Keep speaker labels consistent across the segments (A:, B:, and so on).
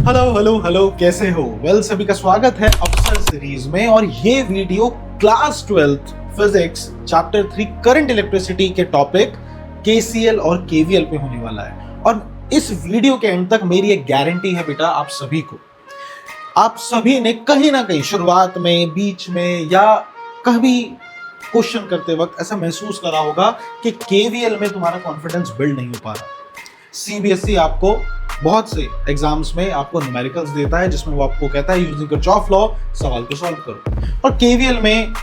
A: Hello hello hello, कैसे हो? सभी का स्वागत है अफसर सीरीज में। और ये video class 12th physics chapter 3 current electricity के टॉपिक केसीएल और केवीएल पे होने वाला है। और इस वीडियो के एंड तक मेरी एक गारंटी है बेटा, आप सभी ने कहीं ना कहीं शुरुआत में, बीच में या कभी क्वेश्चन करते वक्त ऐसा महसूस करा होगा कि केवीएल में तुम्हारा कॉन्फिडेंस बिल्ड नहीं हो पा रहा। सीबीएसई आपको बहुत से एग्जाम्स में आपको न्यूमेरिकल्स देता है जिसमें वो आपको कहता है यूजिंग किरचॉफ लॉ सवाल को सॉल्व करो। और केवीएल में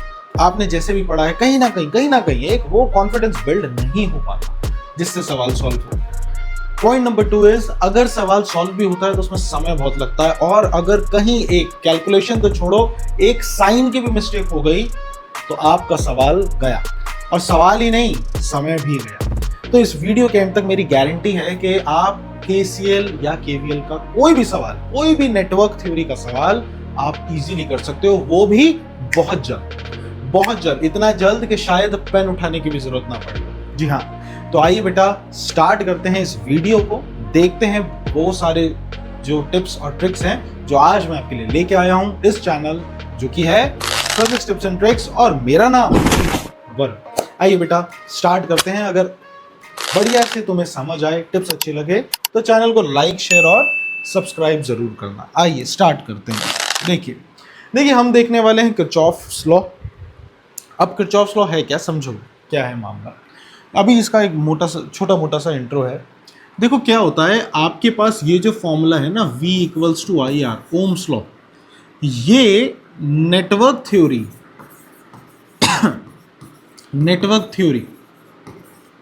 A: आपने जैसे भी पढ़ा है, कहीं ना कहीं एक वो कॉन्फिडेंस बिल्ड नहीं हो पाता जिससे सवाल सॉल्व हो। पॉइंट नंबर 2 इज, अगर सवाल सॉल्व भी होता है तो उसमें समय बहुत लगता है, और अगर कहीं एक कैलकुलेशन तो छोड़ो, एक साइन की भी मिस्टेक हो गई तो आपका सवाल गया, और सवाल ही नहीं, समय भी गया। तो इस वीडियो के एंड तक मेरी गारंटी है कि आप केसीएल या केवीएल का कोई भी सवाल, कोई भी नेटवर्क थ्योरी का सवाल आप इजीली कर सकते हो, वो भी बहुत जल्द, इतना जल्द कि शायद पेन उठाने की भी जरूरत ना पड़े। जी हाँ, तो आइए बेटा स्टार्ट करते हैं इस वीडियो को, देखते हैं वो सारे जो टिप्स और ट्रिक्स हैं जो आज मैं आपके लिए लेके आया हूं इस चैनल, जो कि है फिजिक्स टिप्स एंड ट्रिक्स, और मेरा नाम वरुण। आइए बेटा स्टार्ट करते हैं। अगर बढ़िया से तुम्हें समझ आए, टिप्स अच्छे लगे तो चैनल को लाइक, शेयर और सब्सक्राइब जरूर करना। आइए स्टार्ट करते हैं। देखिए हम देखने वाले हैं किरचॉफ्स लॉ। अब किरचॉफ्स लॉ है क्या, समझो क्या है मामला। अभी इसका एक छोटा मोटा सा इंट्रो है। देखो क्या होता है, आपके पास ये जो फॉर्मूला है ना, V = IR, ओम्स लॉ, ये नेटवर्क थ्योरी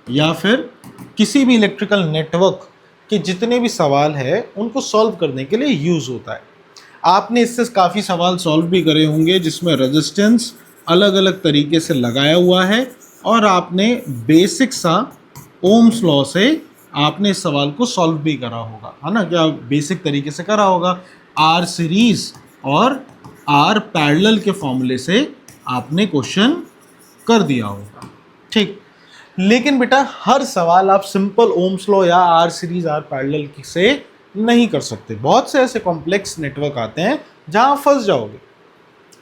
A: या फिर किसी भी इलेक्ट्रिकल नेटवर्क के जितने भी सवाल है उनको सॉल्व करने के लिए यूज होता है। आपने इससे काफ़ी सवाल सॉल्व भी करे होंगे जिसमें रेजिस्टेंस अलग अलग तरीके से लगाया हुआ है, और आपने बेसिक सा ओम्स लॉ से आपने इस सवाल को सॉल्व भी करा होगा, है ना? क्या बेसिक तरीके से करा होगा, आर सीरीज और आर पैरेलल के फॉर्मूले से आपने क्वेश्चन कर दिया होगा, ठीक। लेकिन बेटा हर सवाल आप सिंपल ओम्स लॉ या आर सीरीज, आर पैरेलल से नहीं कर सकते। बहुत से ऐसे कॉम्प्लेक्स नेटवर्क आते हैं जहां फंस जाओगे,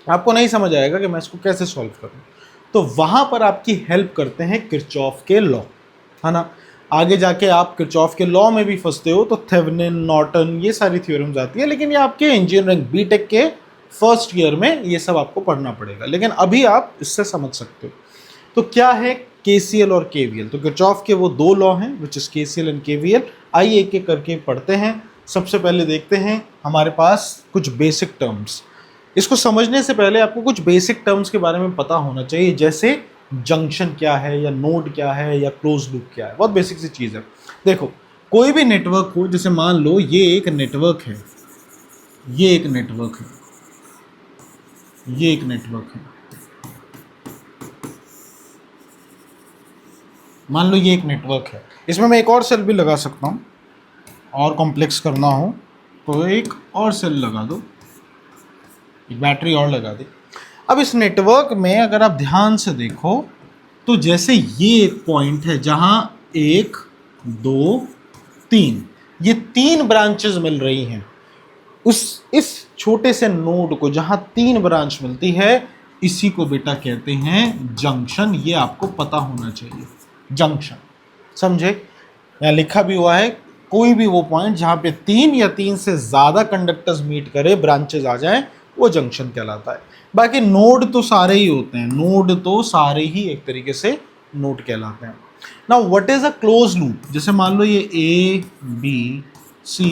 A: आपको नहीं समझ आएगा कि मैं इसको कैसे सॉल्व करूं। तो वहां पर आपकी हेल्प करते हैं किरचॉफ के लॉ, है ना? आगे जाके आप किरचॉफ के लॉ में भी फंसते हो तो थेवेनिन, नॉर्टन, ये सारी थ्योरम्स आती है, लेकिन ये आपके इंजीनियरिंग बीटेक के फर्स्ट ईयर में ये सब आपको पढ़ना पड़ेगा, लेकिन अभी आप इससे समझ सकते हो। तो क्या है केसीएल और केवीएल? तो किरचॉफ के वो दो लॉ हैं which is KCL and KVL. आइए एक एक करके पढ़ते हैं। सबसे पहले देखते हैं हमारे पास कुछ बेसिक टर्म्स। इसको समझने से पहले आपको कुछ बेसिक टर्म्स के बारे में पता होना चाहिए, जैसे जंक्शन क्या है, या नोड क्या है, या क्लोज लूप क्या है। बहुत बेसिक सी चीज़ है। देखो कोई भी नेटवर्क हो, जैसे मान लो ये एक नेटवर्क है, ये एक नेटवर्क है, मान लो ये एक नेटवर्क है। इसमें मैं एक और सेल भी लगा सकता हूँ, और कॉम्प्लेक्स करना हो तो एक और सेल लगा दो, एक बैटरी और लगा दे। अब इस नेटवर्क में अगर आप ध्यान से देखो तो जैसे ये एक पॉइंट है जहाँ 1, 2, 3, ये 3 ब्रांचेस मिल रही हैं। इस छोटे से नोड को जहाँ 3 ब्रांच मिलती है, इसी को बेटा कहते हैं जंक्शन। ये आपको पता होना चाहिए, जंक्शन, समझे? यहाँ लिखा भी हुआ है, कोई भी वो पॉइंट जहाँ पे 3 या 3 से ज़्यादा कंडक्टर्स मीट करे, ब्रांचेस आ जाएं, वो जंक्शन कहलाता है। बाकी नोड तो सारे ही होते हैं, नोड तो सारे ही एक तरीके से नोड कहलाते हैं। Now what is a close loop? जैसे मान लो ये A, B, C,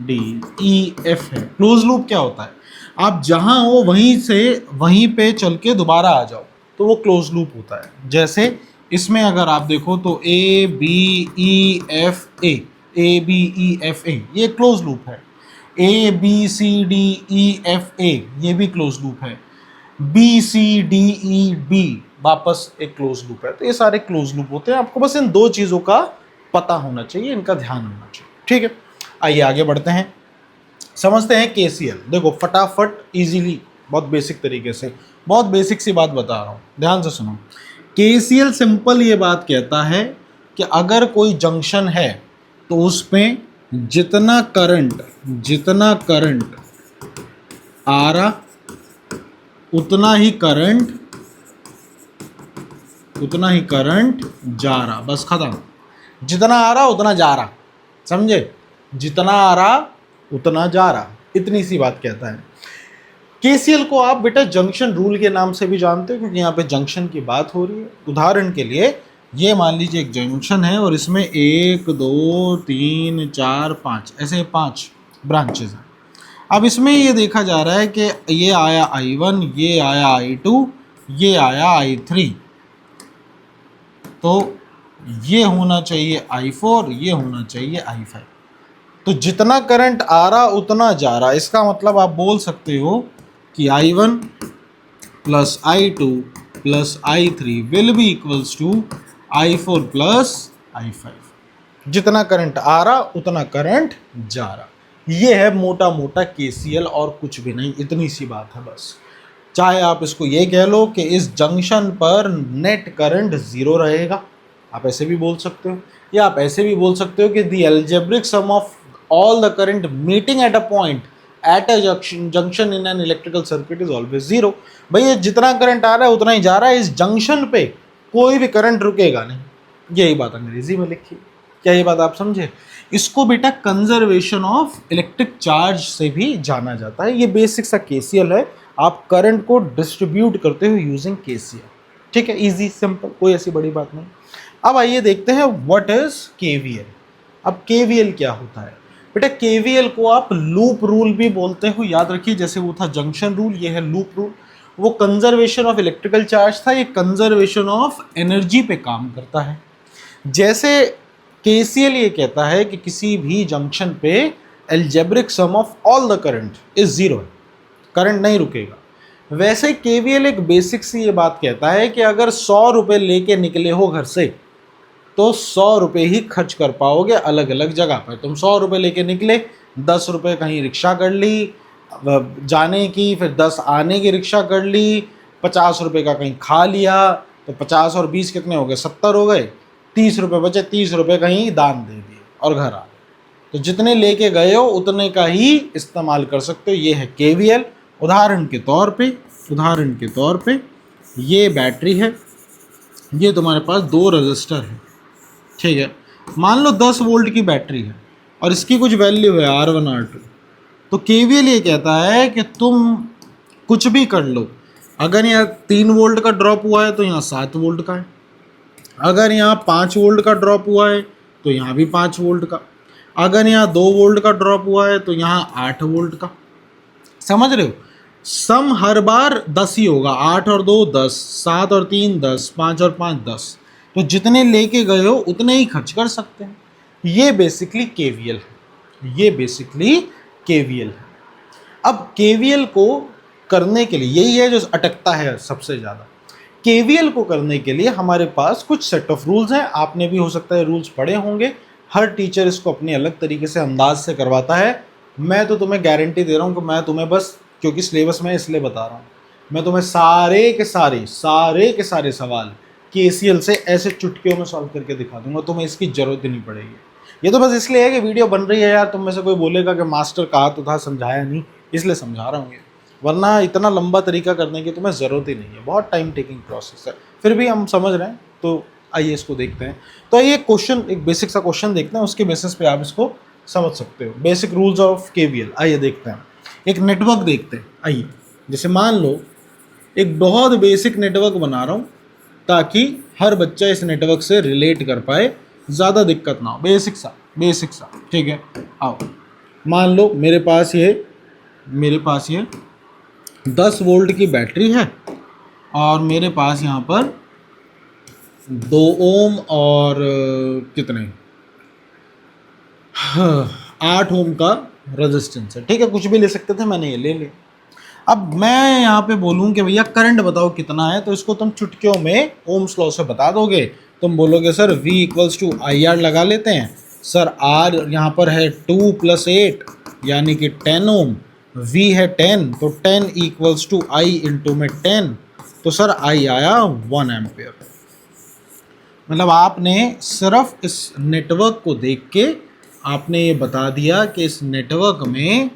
A: D, E, F है। क्लोज लूप क्या होता है? आप जहाँ हो वहीं से वहीं पे चल के दोबारा आ जाओ, तो वो क्लोज लूप होता है। जैसे इसमें अगर आप देखो तो A, B, E, F, A, A, B, E, F, A, ये क्लोज लूप है। A, B, C, D, E, F, A, ये भी क्लोज लूप है। B, C, D, E, B वापस एक क्लोज लूप है। तो ये सारे क्लोज लूप होते हैं। आपको बस इन दो चीज़ों का पता होना चाहिए, इनका ध्यान होना चाहिए, ठीक है। आइए आगे बढ़ते हैं, समझते हैं केसीएल। देखो फटाफट, इजीली, बहुत बेसिक तरीके से, बहुत बेसिक सी बात बता रहा हूँ, ध्यान से सुनो। केसीएल सिंपल ये बात कहता है कि अगर कोई जंक्शन है तो उस पे जितना करंट आ रहा उतना ही करंट जा रहा, बस खत्म। जितना आ रहा उतना जा रहा, समझे? जितना आ रहा उतना जा रहा, इतनी सी बात कहता है। केसीएल को आप बेटा जंक्शन रूल के नाम से भी जानते हो, क्योंकि यहाँ पे जंक्शन की बात हो रही है। उदाहरण के लिए ये मान लीजिए एक जंक्शन है और इसमें 1 2 3 4 5 ऐसे 5 ब्रांचेस हैं। अब इसमें ये देखा जा रहा है कि ये आया I1, ये आया I2, ये आया I3, तो ये होना चाहिए I4, ये होना चाहिए I5। तो जितना करंट आ रहा उतना जा रहा, इसका मतलब आप बोल सकते हो कि I1 plus I2 plus I3 will be equals to I4 plus I5। जितना करंट आ रहा उतना करंट जा रहा, ये है मोटा मोटा केसीएल, और कुछ भी नहीं, इतनी सी बात है बस। चाहे आप इसको ये कह लो कि इस जंक्शन पर नेट करंट जीरो रहेगा, आप ऐसे भी बोल सकते हो, या आप ऐसे भी बोल सकते हो कि the algebraic sum of all the current meeting at a point at a junction in an electrical circuit is always zero. भैया जितना करंट आ रहा है उतना ही जा रहा है, इस जंक्शन पे कोई भी करंट रुकेगा नहीं, यही बात अंग्रेजी में लिखी। क्या ये बात आप समझे? इसको बेटा कंजर्वेशन ऑफ इलेक्ट्रिक चार्ज से भी जाना जाता है। ये बेसिक सा केसीएल है, आप करंट को डिस्ट्रीब्यूट करते हो यूजिंग केसीएल। ठीक है, इजी सिंपल, कोई ऐसी बड़ी बात नहीं। अब आइए देखते हैं व्हाट इज केवीएल। अब केवीएल क्या होता है बेटा? केवीएल को आप लूप रूल भी बोलते हो, याद रखिए। जैसे वो था जंक्शन रूल, ये है लूप रूल। वो कंजर्वेशन ऑफ इलेक्ट्रिकल चार्ज था, ये कंजर्वेशन ऑफ एनर्जी पे काम करता है। जैसे केसीएल ये कहता है कि किसी भी जंक्शन पे algebraic sum of all the current is zero, current नहीं रुकेगा, वैसे केवीएल एक बेसिक सी ये बात कहता है कि अगर 100 रुपये लेके निकले हो घर से तो 100 रुपये ही खर्च कर पाओगे अलग अलग जगह पर। तुम 100 रुपये लेके निकले, 10 रुपये कहीं रिक्शा कर ली जाने की, फिर 10 आने की रिक्शा कर ली, 50 रुपये का कहीं खा लिया, तो 50 और 20 कितने हो गए? 70 हो गए। 30 रुपये बचे, 30 रुपये कहीं दान दे दिए और घर आ गए। तो जितने लेके गए हो उतने का ही इस्तेमाल कर सकते हो। ये है केवीएल। उदाहरण के तौर पे ये बैटरी है, ये तुम्हारे पास 2 रजिस्टर है, ठीक है। मान लो 10 वोल्ट की बैटरी है और इसकी कुछ वैल्यू है R1 R2। तो केवीएल ये कहता है कि तुम कुछ भी कर लो, अगर यहाँ 3 वोल्ट का ड्रॉप हुआ है तो यहाँ 7 वोल्ट का है, अगर यहाँ 5 वोल्ट का ड्रॉप हुआ है तो यहाँ भी 5 वोल्ट का, अगर यहाँ 2 वोल्ट का ड्रॉप हुआ है तो यहाँ 8 वोल्ट का। समझ रहे हो? सम हर बार 10 ही होगा, 8 और 2 10, 7 और 3 10, 5 और 5 10। तो जितने लेके गए हो उतने ही खर्च कर सकते हैं। ये बेसिकली केवीएल है, ये बेसिकली केवीएल है। अब केवीएल को करने के लिए यही है जो अटकता है सबसे ज़्यादा। केवीएल को करने के लिए हमारे पास कुछ सेट ऑफ रूल्स हैं, आपने भी हो सकता है रूल्स पढ़े होंगे। हर टीचर इसको अपने अलग तरीके से अंदाज से करवाता है। मैं तो तुम्हें गारंटी दे रहा हूँ कि मैं तुम्हें बस, क्योंकि सिलेबस में इसलिए बता रहा हूँ, मैं तुम्हें सारे के सारे सवाल केसीएल से ऐसे चुटकियों में सॉल्व करके दिखा दूंगा, तुम्हें इसकी ज़रूरत ही नहीं पड़ेगी। ये तो बस इसलिए है कि वीडियो बन रही है यार, तुम में से कोई बोलेगा कि मास्टर कहा तो था, समझाया नहीं, इसलिए समझा रहा हूँ ये, वरना इतना लंबा तरीका करने की तुम्हें ज़रूरत ही नहीं है, बहुत टाइम टेकिंग प्रोसेस है। फिर भी हम समझ रहे हैं, तो आइए इसको देखते हैं। तो आइए क्वेश्चन, एक बेसिक सा क्वेश्चन देखते हैं, उसके बेसिस पे आप इसको समझ सकते हो। बेसिक रूल्स ऑफ केवीएल, आइए देखते हैं। एक नेटवर्क देखते हैं। आइए, जैसे मान लो एक बहुत बेसिक नेटवर्क बना रहा हूँ ताकि हर बच्चा इस नेटवर्क से रिलेट कर पाए, ज़्यादा दिक्कत ना हो, बेसिक सा, ठीक है। आओ, मान लो मेरे पास ये 10 वोल्ट की बैटरी है और मेरे पास यहाँ पर 2 ओम और कितने 8 ओम का रेजिस्टेंस है, ठीक है। कुछ भी ले सकते थे, मैंने ये ले लिया। अब मैं यहाँ पे बोलूँ कि भैया करंट बताओ कितना है, तो इसको तुम चुटकियों में ओम्स लॉ से बता दोगे। तुम बोलोगे sir V equals to IR लगा लेते हैं। सर R यहाँ पर है 2 + 8 यानी कि 10 ओम, V है 10, तो 10 इक्वल्स टू I इंटू में 10, तो सर I आया 1 एम्पेयर। मतलब आपने सिर्फ इस नेटवर्क को देख के आपने ये बता दिया कि इस नेटवर्क में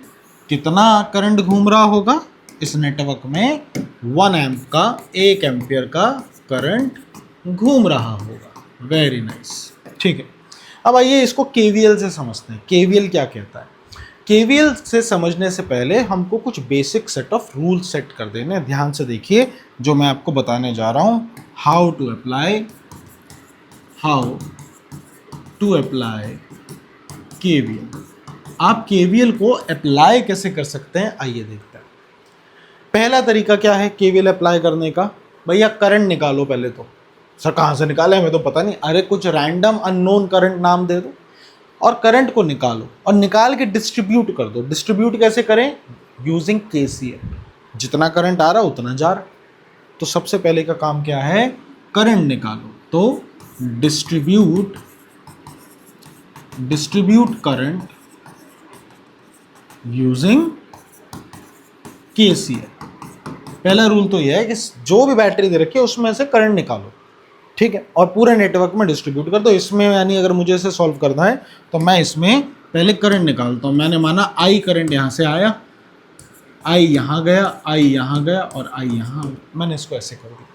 A: कितना करंट घूम रहा होगा। इस नेटवर्क में 1 एम्प का 1 एम्पियर का करंट घूम रहा होगा। वेरी नाइस, ठीक है। अब आइए इसको केवीएल से समझते हैं। केवीएल क्या कहता है? केवीएल से समझने से पहले हमको कुछ basic set of rule set कर देने। ध्यान से देखिए जो मैं आपको बताने जा रहा हूँ। How to apply KVL. आप केवीएल को अप्लाई कैसे कर सकते हैं, आइए देखते हैं। पहला तरीका क्या है केवीएल अप्लाई करने का? भैया करंट निकालो पहले तो। सर कहाँ से निकाले, हमें तो पता नहीं। अरे कुछ रैंडम अननोन करंट नाम दे दो और करंट को निकालो और निकाल के डिस्ट्रीब्यूट कर दो। डिस्ट्रीब्यूट कैसे करें? Using KCL. जितना करंट आ रहा उतना जा रहा। तो सबसे पहले का काम क्या है? करंट निकालो। तो डिस्ट्रीब्यूट करंट यूजिंग केसीएल। पहला रूल तो यह है कि जो भी बैटरी दे रखी है उसमें से करंट निकालो, ठीक है, और पूरे नेटवर्क में डिस्ट्रीब्यूट कर दो। इसमें यानी अगर मुझे इसे सॉल्व करना है तो मैं इसमें पहले करंट निकालता हूँ। मैंने माना आई करंट यहाँ से आया, आई यहाँ गया, आई यहाँ गया और आई यहाँ, मैंने इसको ऐसे कर दिया।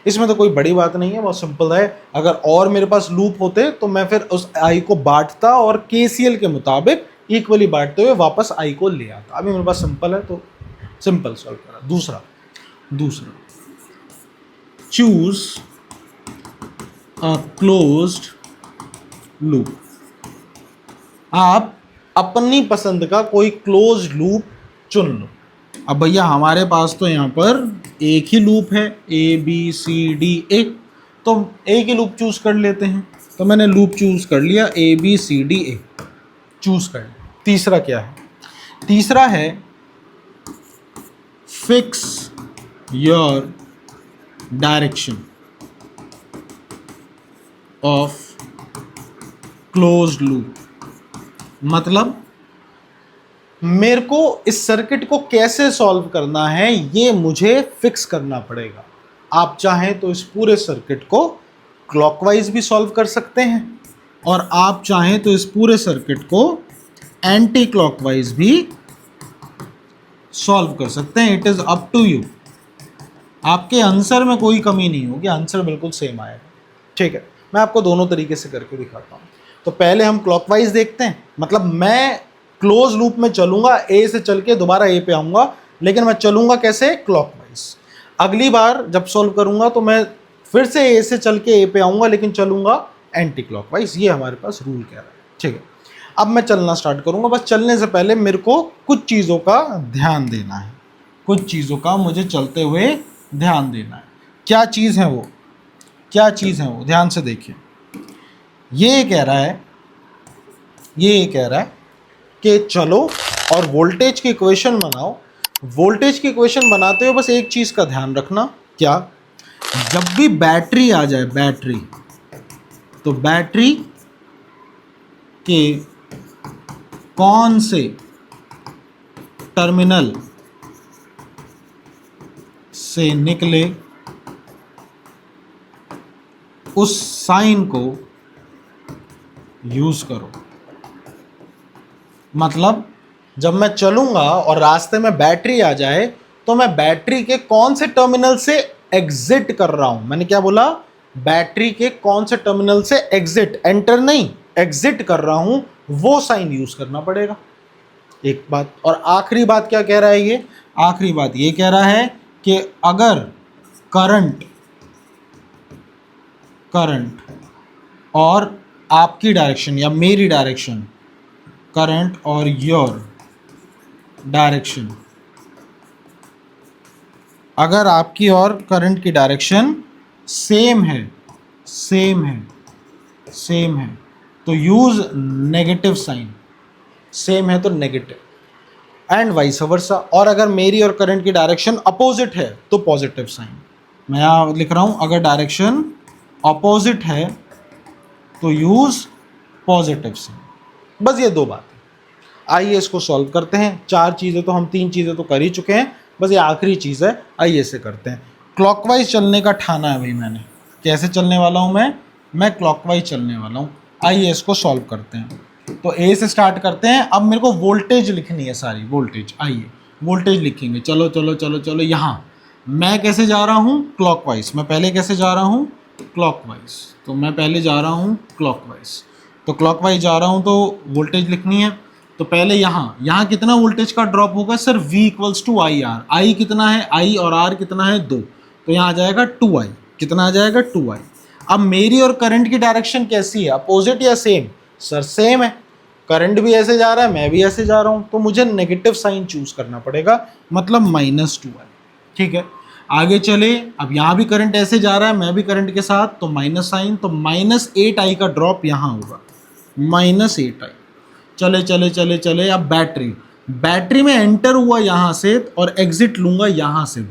A: इसमें तो कोई बड़ी बात नहीं है, बहुत सिंपल है। अगर और मेरे पास लूप होते तो मैं फिर उस आई को बांटता और केसीएल के मुताबिक इक्वली बांटते हुए वापस आई को ले आता। अभी मेरे पास सिंपल है तो सिंपल सॉल्व करा। दूसरा चूज अ क्लोज्ड लूप। आप अपनी पसंद का कोई क्लोज्ड लूप चुन लो। अब भैया हमारे पास तो यहाँ पर एक ही लूप है, ABCDA, तो एक ही लूप चूज कर लेते हैं। तो मैंने लूप चूज कर लिया, ABCDA चूज कर लिया। तीसरा क्या है? तीसरा है fix your direction of closed loop. मतलब मेरे को इस सर्किट को कैसे सॉल्व करना है ये मुझे फिक्स करना पड़ेगा। आप चाहें तो इस पूरे सर्किट को क्लॉकवाइज भी सॉल्व कर सकते हैं और आप चाहें तो इस पूरे सर्किट को एंटी क्लॉकवाइज भी सॉल्व कर सकते हैं। It is up to you. आपके आंसर में कोई कमी नहीं होगी, आंसर बिल्कुल सेम आएगा, ठीक है। मैं आपको दोनों तरीके से करके दिखाता हूँ। तो पहले हम क्लॉकवाइज देखते हैं। मतलब मैं क्लोज लूप में चलूंगा, ए से चल के दोबारा ए पे आऊँगा, लेकिन मैं चलूंगा कैसे? क्लॉकवाइज। अगली बार जब सॉल्व करूंगा तो मैं फिर से ए से चल के ए पे आऊँगा, लेकिन चलूंगा एंटी क्लॉकवाइज। ये हमारे पास रूल कह रहा है, ठीक है। अब मैं चलना स्टार्ट करूंगा। बस चलने से पहले मेरे को कुछ चीज़ों का ध्यान देना है। कुछ चीज़ों का मुझे चलते हुए ध्यान देना है। क्या चीज़ है वो? क्या चीज़ है वो? ध्यान से देखिए। ये कह रहा है कि चलो और वोल्टेज की इक्वेशन बनाओ। वोल्टेज की इक्वेशन बनाते हुए बस एक चीज़ का ध्यान रखना। क्या? जब भी बैटरी आ जाए, बैटरी, तो बैटरी के कौन से टर्मिनल से निकले उस साइन को यूज करो। मतलब जब मैं चलूंगा और रास्ते में बैटरी आ जाए तो मैं बैटरी के कौन से टर्मिनल से एग्जिट कर रहा हूं। मैंने क्या बोला? बैटरी के कौन से टर्मिनल से एग्जिट, एंटर नहीं, एग्जिट कर रहा हूं, वो साइन यूज करना पड़ेगा। एक बात। और आखिरी बात क्या कह रहा है ये? आखिरी बात ये कह रहा है कि अगर करंट और आपकी डायरेक्शन या मेरी डायरेक्शन, करंट और योर डायरेक्शन, अगर आपकी और करंट की डायरेक्शन सेम है तो यूज नेगेटिव साइन। सेम है तो नेगेटिव एंड वाइस वर्सा। और अगर मेरी और करंट की डायरेक्शन अपोजिट है तो पॉजिटिव साइन। मैं यहाँ लिख रहा हूँ, अगर डायरेक्शन अपोजिट है तो यूज पॉजिटिव साइन। बस ये दो बातें। आइए इसको सॉल्व करते हैं। चार चीज़ें तो हम, तीन चीज़ें तो कर ही चुके हैं, बस ये आखिरी चीज़ है। आइए इसे करते हैं। क्लॉकवाइज चलने का ठाना है भाई मैंने। कैसे चलने वाला हूँ मैं क्लॉकवाइज चलने वाला हूँ। आइए इसको सॉल्व करते हैं। तो ए से स्टार्ट करते हैं। अब मेरे को वोल्टेज लिखनी है सारी, वोल्टेज। आइए वोल्टेज लिखेंगे। चलो चलो चलो चलो, यहाँ मैं कैसे जा रहा हूँ? क्लॉकवाइज। मैं पहले कैसे जा रहा हूँ? क्लॉकवाइज। तो मैं पहले जा रहा हूँ क्लॉकवाइज, तो क्लॉकवाइज जा रहा हूँ तो वोल्टेज लिखनी है। तो पहले यहाँ कितना वोल्टेज का ड्रॉप होगा sir? V equals to I R. I कितना है? आई और आर कितना है? 2। तो यहाँ आ जाएगा 2i। कितना आ जाएगा? 2i। अब मेरी और करंट की डायरेक्शन कैसी है? अपोजिट या सेम? सर सेम है। करंट भी ऐसे जा रहा है, मैं भी ऐसे जा रहा हूँ, तो मुझे नेगेटिव साइन चूज करना पड़ेगा, मतलब -2i। ठीक है, आगे चले। अब यहाँ भी करंट ऐसे जा रहा है, मैं भी करंट के साथ, तो माइनस साइन, तो -8i का ड्रॉप यहाँ होगा, -8i। चले चले चले चले। अब बैटरी में एंटर हुआ यहाँ से और एग्जिट लूंगा यहाँ से,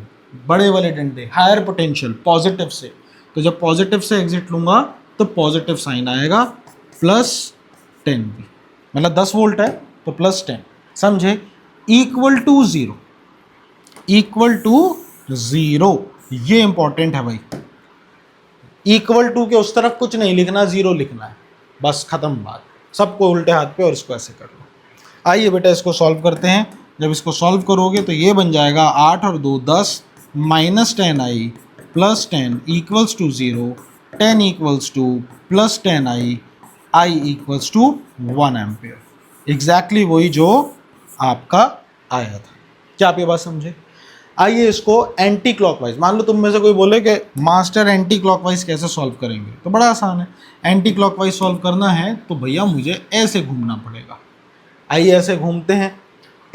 A: बड़े वाले डंडे, हायर पोटेंशियल पॉजिटिव से। तो जब पॉजिटिव से एग्जिट लूंगा तो पॉजिटिव साइन आएगा, +10 भी, मतलब 10 वोल्ट है तो +10, समझे? इक्वल टू 0, इक्वल टू 0, ये इंपॉर्टेंट है भाई। इक्वल टू के उस तरफ कुछ नहीं लिखना, 0 लिखना है, बस खत्म बात। सबको उल्टे हाथ पे और इसको ऐसे कर लो। आइए बेटा इसको सॉल्व करते हैं। जब इसको सॉल्व करोगे तो ये बन जाएगा 8 और 2 10, -10i +10 equals to 0, 10 equals to +10i, i equals to 1 ampere. Exactly वही जो आपका आया था। क्या आप ये बात समझे? आइए इसको एंटी क्लॉकवाइज, मान लो तुम में से कोई बोले कि मास्टर एंटी क्लॉकवाइज कैसे सॉल्व करेंगे, तो बड़ा आसान है। एंटी क्लॉकवाइज सॉल्व करना है तो भैया मुझे ऐसे घूमना पड़ेगा। आइए ऐसे घूमते हैं,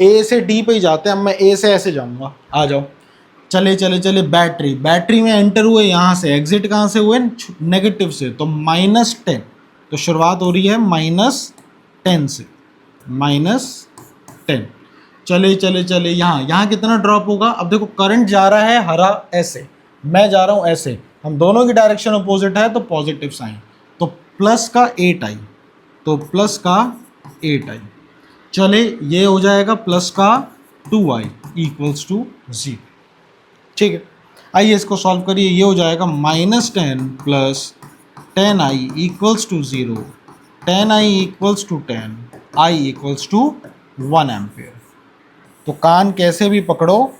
A: ए से डी पे ही जाते हैं। अब मैं ए से ऐसे जाऊंगा, आ जाओ। चले चले चले, बैटरी में एंटर हुए यहाँ से, एग्जिट कहाँ से हुए? नेगेटिव से, तो -10। तो शुरुआत हो रही है -10 से, -10। चले चले चले, यहाँ कितना ड्रॉप होगा? अब देखो करंट जा रहा है हरा ऐसे, मैं जा रहा हूँ ऐसे, हम दोनों की डायरेक्शन अपोजिट है, तो पॉजिटिव साइन, तो प्लस का 8i, तो प्लस का 8i। चले ये हो जाएगा प्लस का 2i इक्वल्स टू 0। ठीक है, आइए इसको सॉल्व करिए। ये हो जाएगा -10 + 10i equals to 0, 10i equals to 10, i equals to 1 ampere. तो कान कैसे भी पकड़ो,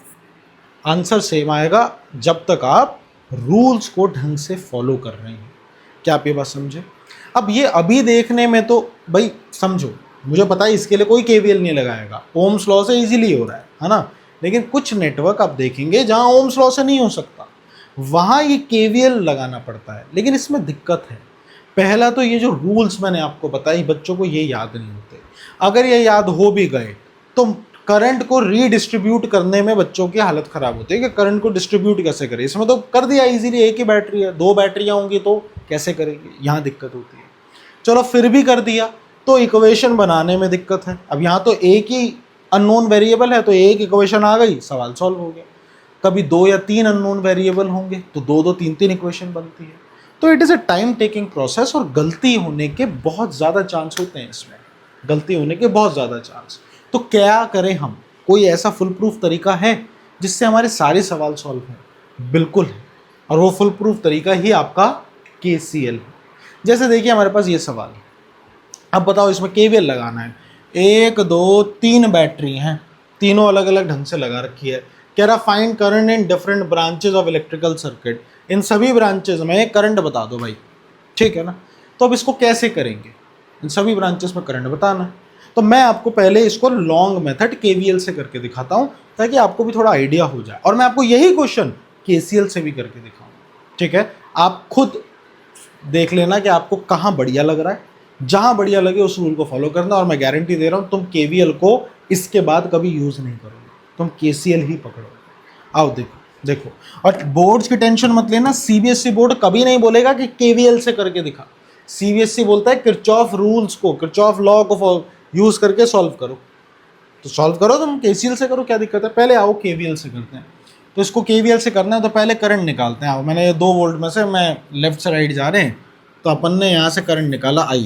A: आंसर सेम आएगा जब तक आप रूल्स को ढंग से फॉलो कर रहे हैं। क्या आप ये बात समझे? अब ये अभी देखने में तो भाई समझो, मुझे पता है इसके लिए कोई केवीएल नहीं लगाएगा, ओम्स लॉ से इजीली हो रहा है ना। लेकिन कुछ नेटवर्क आप देखेंगे जहां ओम्स लॉ से नहीं हो सकता, वहां ये केवीएल लगाना पड़ता है। लेकिन इसमें दिक्कत है, पहला तो ये जो रूल्स मैंने आपको बताई, बच्चों को ये याद नहीं होते। अगर ये याद हो भी गए तो करंट को रीडिस्ट्रीब्यूट करने में बच्चों की हालत खराब होती है कि करंट को डिस्ट्रीब्यूट कैसे करें। इसमें तो कर दिया इजीली, एक ही बैटरी है, 2 बैटरियां होंगी तो कैसे करेंगे, यहाँ दिक्कत होती है। चलो फिर भी कर दिया तो इक्वेशन बनाने में दिक्कत है। अब यहाँ तो एक ही अननोन वेरिएबल है, तो एक इक्वेशन आ गई, सवाल सॉल्व हो गया। कभी 2 या 3 अननोन वेरिएबल होंगे तो 2 3 इक्वेशन बनती है। तो it is a time taking process और गलती होने के बहुत ज़्यादा चांस होते हैं इसमें, गलती होने के बहुत ज़्यादा चांस। तो क्या करें हम? कोई ऐसा फुल प्रूफ तरीका है जिससे हमारे सारे सवाल सॉल्व हों? बिल्कुल है, और वो फुल प्रूफ तरीका ही आपका KCL है। जैसे देखिए हमारे पास ये सवाल है, अब बताओ इसमें KVL लगाना है। 1 2 3 बैटरी हैं, तीनों अलग अलग ढंग से लगा रखी है। कह रहा find current in different branches of electrical circuit, इन सभी ब्रांचेज में करंट बता दो भाई, ठीक है ना। तो अब इसको कैसे करेंगे? इन सभी ब्रांचेस में करंट बताना है। तो मैं आपको पहले इसको लॉन्ग मेथड KVL से करके दिखाता हूँ ताकि आपको भी थोड़ा आइडिया हो जाए, और मैं आपको यही क्वेश्चन KCL से भी करके दिखाऊंगा। ठीक है, आप खुद देख लेना कि आपको कहाँ बढ़िया लग रहा है, जहाँ बढ़िया लगे उस रूल को फॉलो करना, और मैं गारंटी दे रहा हूँ तुम KVL को इसके बाद कभी यूज़ नहीं करोगे, तुम KCL ही पकड़ोगे। आओ देखो, और बोर्ड्स की टेंशन मत लेना, CBSE बोर्ड कभी नहीं बोलेगा कि KVL से करके दिखा। CBSE बोलता है किरचॉफ रूल्स को, किरचॉफ लॉ को यूज़ करके सॉल्व करो। तो सॉल्व करो, तुम KCL से करो, क्या दिक्कत है? पहले आओ KVL से करते हैं। तो इसको KVL से करना है तो पहले करंट निकालते हैं। आओ, मैंने 2 वोल्ट में से मैं लेफ्ट से राइट जा रहे हैं, तो अपन ने यहाँ से करंट निकाला I,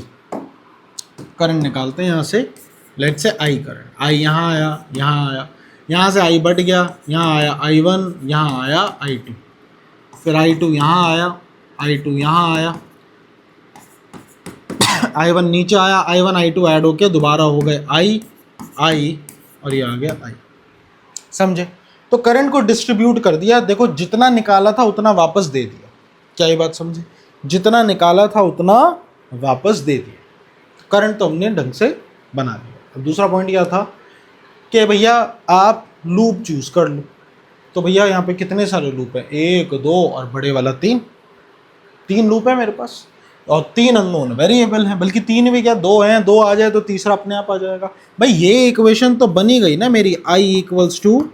A: करंट निकालते हैं यहाँ से, लेट से I करंट, I यहाँ आया, यहाँ आया, यहाँ से I बढ़ गया, यहाँ आया I1, यहाँ आया I2, फिर I2 यहाँ आया, I2 यहाँ आया, I1 नीचे आया, I1 I2 ऐड होके दोबारा हो गए I और ये आ गया I, समझे? तो करंट को डिस्ट्रीब्यूट कर दिया, देखो जितना निकाला था उतना वापस दे दिया। क्या ये बात समझे? जितना निकाला था उतना वापस दे दिया, करंट तो हमने ढंग से बना दिया। अब दूसरा पॉइंट क्या था कि भैया आप लूप चूज कर लो। तो भैया यहाँ पे कितने सारे लूप हैं, 1 2 और बड़े वाला 3 लूप है मेरे पास, और 3 अननोन वेरिएबल हैं, बल्कि 3 भी क्या 2 हैं, 2 आ जाए तो तीसरा अपने आप आ जाएगा। भाई ये इक्वेशन तो बनी गई ना मेरी, I equals to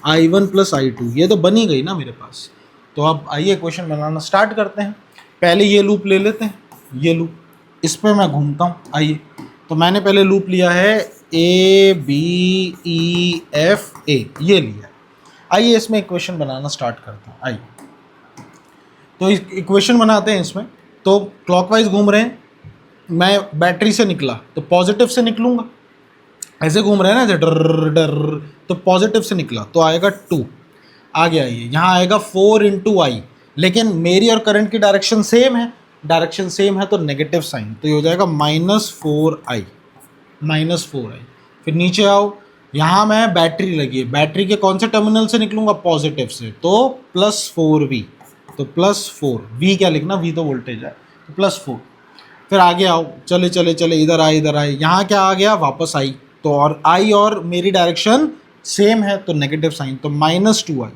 A: I1 plus I2, ये तो बनी गई ना मेरे पास। तो अब आइए इक्वेशन बनाना स्टार्ट करते हैं। पहले ये लूप ले लेते हैं, ये लूप, इस पर मैं घूमता हूँ। आइए, तो मैंने पहले लूप लिया है ABEFA, ये लिया। आइए इसमें इक्वेशन बनाना स्टार्ट करता हूँ। आइए तो इक्वेशन बनाते हैं इसमें। तो क्लॉकवाइज घूम रहे हैं, मैं बैटरी से निकला तो पॉजिटिव से निकलूंगा, ऐसे घूम रहे हैं ना ऐसे डर डर, तो पॉजिटिव से निकला तो आएगा 2, आगे आइए यहाँ आएगा 4 इंटू आई, लेकिन मेरी और करंट की डायरेक्शन सेम है, डायरेक्शन सेम है तो नेगेटिव साइन, तो ये हो जाएगा -4i, -4i। फिर नीचे आओ, यहाँ मैं बैटरी लगी है, बैटरी के कौन से टर्मिनल से निकलूंगा, पॉजिटिव से, तो +4v, तो +4, v क्या लिखना, v तो वोल्टेज है, तो +4। फिर आगे आओ, चले चले चले इधर आए, यहाँ क्या आ गया, वापस आई, तो और आई और मेरी डायरेक्शन सेम है तो नेगेटिव साइन, तो -2i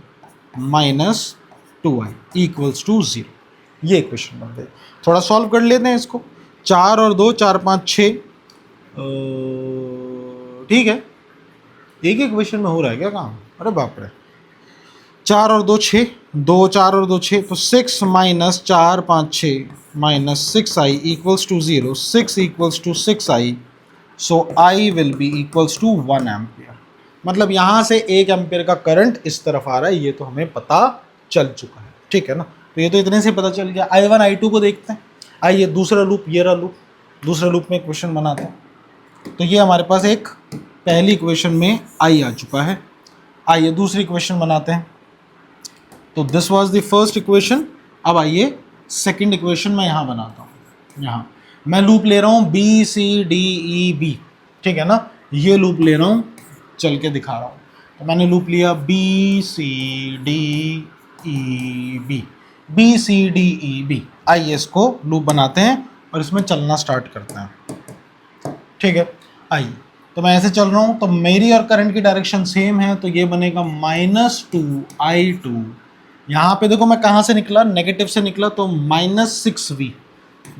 A: इक्वल्स टू 0। ये इक्वेशन बन गई। थोड़ा सॉल्व कर लेते हैं इसको। 4 और 2 4 5 6, ठीक है, एक ही इक्वेशन में हो रहा है क्या काम, अरे बाप रे। 4 और 2 6, 2 4 और 2 6, तो 6 minus 4 5 6 minus 6i equals to 0, 6 equals to 6i, so i will be equals to 1 ampere. मतलब यहाँ से 1 एम्पियर का करंट इस तरफ आ रहा है, ये तो हमें पता चल चुका है, ठीक है ना। तो ये तो इतने से पता चल गया। I1 I2 को देखते हैं। आइए दूसरा लूप, ये रहा लूप, दूसरा लूप में इक्वेशन बनाते हैं। तो ये हमारे पास एक पहली इक्वेशन में I आ चुका है। आइए दूसरी इक्वेशन बनाते हैं। तो this was the first equation. अब आइए सेकंड इक्वेशन मैं यहाँ बनाता हूँ। यहाँ मैं लूप ले रहा हूँ BCDEB, ठीक है ना, ये लूप ले रहा हूँ, चल के दिखा रहा हूँ। तो मैंने लूप लिया BCDEB। आइए इसको लूप बनाते हैं और इसमें चलना स्टार्ट करते हैं, ठीक है। आइए, तो मैं ऐसे चल रहा हूँ, तो मेरी और करंट की डायरेक्शन सेम है, तो ये बनेगा -2i2। यहाँ पे देखो मैं कहाँ से निकला, नेगेटिव से निकला, तो -6v,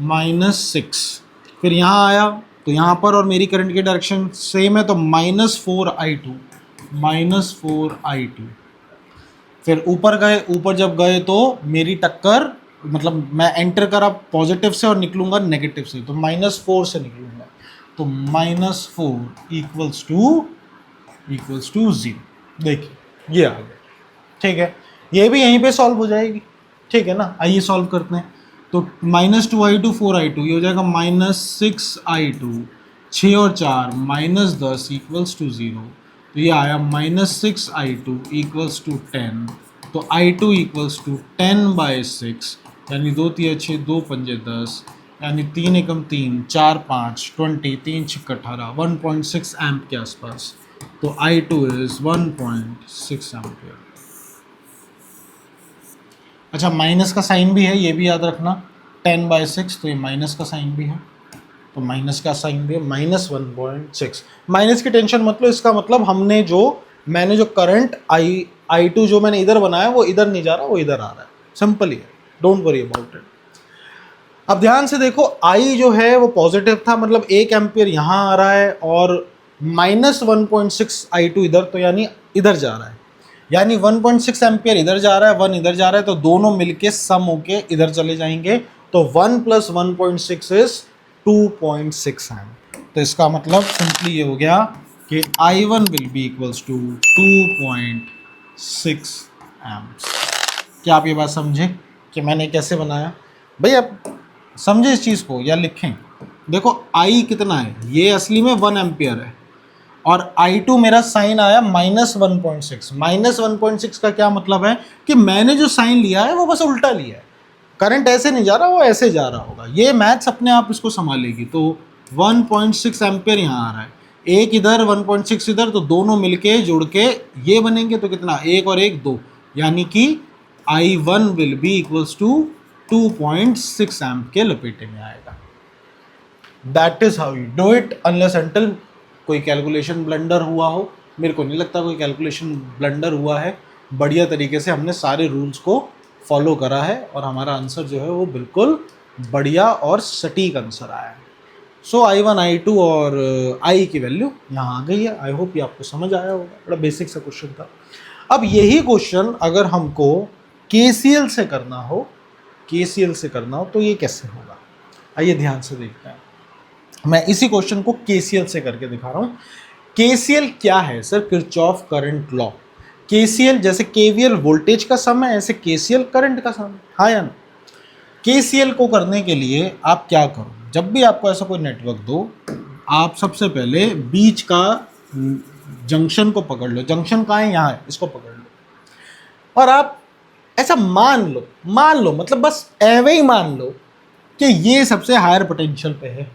A: -6। फिर यहाँ आया तो यहाँ पर और मेरी करंट की डायरेक्शन सेम है, तो -4i2। फिर ऊपर गए, ऊपर जब गए तो मेरी टक्कर, मतलब मैं एंटर करा पॉजिटिव से और निकलूंगा नेगेटिव से, तो -4 से निकलूंगा, तो -4 इक्वल्स टू 0। देखिए ये आ गया, ठीक है। ये भी यहीं पे सॉल्व हो जाएगी, ठीक है ना। आइए सॉल्व करते हैं। तो -2i2 4i2, ये हो जाएगा -6i2, 6 और 4 -10 इक्वल्स टू 0, तो ये आया -6i2 इक्वल्स टू 10, तो i2 इक्वल्स टू 10/6, यानी 2 3 6 2 5 10, यानी 3 एकम 3 4 5 20, 3 6 18, 1.6 एम्प के आसपास। तो i2 इज 1.6 एम्पियर। अच्छा, माइनस का साइन भी है, ये भी याद रखना, 10/6, तो ये माइनस का साइन भी है, तो माइनस का साइन भी है, -1.6। माइनस की टेंशन मतलब, इसका मतलब मैंने जो करंट I2 जो मैंने इधर बनाया वो इधर नहीं जा रहा, वो इधर आ रहा है, सिंपल ही है, डोंट वरी अबाउट इट। अब ध्यान से देखो, I जो है वो पॉजिटिव था, मतलब 1 एम्पियर यहाँ आ रहा है और -1.6 I2 इधर, तो यानी इधर जा रहा है, यानी 1.6 एम्पियर इधर जा रहा है, 1 इधर जा रहा है, तो दोनों मिलके सम होके इधर चले जाएंगे, तो 1 + 1.6 इज 2.6 एम्प। तो इसका मतलब सिंपली ये हो गया कि I1 will be equals to 2.6 amps. क्या आप ये बात समझे कि मैंने कैसे बनाया? भैया समझे इस चीज़ को या लिखें? देखो I कितना है, ये असली में 1 एम्पियर है और I2 मेरा साइन आया -1.6। -1.6 का क्या मतलब है कि मैंने जो साइन लिया है वो बस उल्टा लिया है, करंट ऐसे नहीं जा रहा, वो ऐसे जा रहा होगा, ये मैथ्स अपने आप इसको संभालेगी। तो 1.6 एम्पियर यहाँ आ रहा है, एक इधर 1.6 इधर, तो दोनों मिलके जुड़ के ये बनेंगे, तो कितना, एक और एक दो, यानी कि I1 will be equals to 2.6 amp के लपेटे में आएगा। That is how you do it, unless until कोई कैलकुलेशन ब्लंडर हुआ हो। मेरे को नहीं लगता कोई कैलकुलेशन ब्लंडर हुआ है, बढ़िया तरीके से हमने सारे रूल्स को फॉलो करा है और हमारा आंसर जो है वो बिल्कुल बढ़िया और सटीक आंसर आया है। सो I1 I2 और I की वैल्यू यहाँ आ गई है। आई होप ये आपको समझ आया होगा, बड़ा बेसिक सा क्वेश्चन था। अब यही क्वेश्चन अगर हमको KCL से करना हो, KCL से करना हो तो ये कैसे होगा, आइए ध्यान से देखते हैं। मैं इसी क्वेश्चन को KCL से करके दिखा रहा हूँ। KCL क्या है sir? Kirchhoff current law. KCL जैसे KVL वोल्टेज का सम है, ऐसे KCL करंट का सम है, हाँ या ना? KCL को करने के लिए आप क्या करो, जब भी आपको ऐसा कोई नेटवर्क दो, आप सबसे पहले बीच का जंक्शन को पकड़ लो। जंक्शन कहाँ है? यहाँ है, इसको पकड़ लो और आप ऐसा मान लो मतलब बस ऐवे ही मान लो कि ये सबसे हायर पोटेंशियल पे है,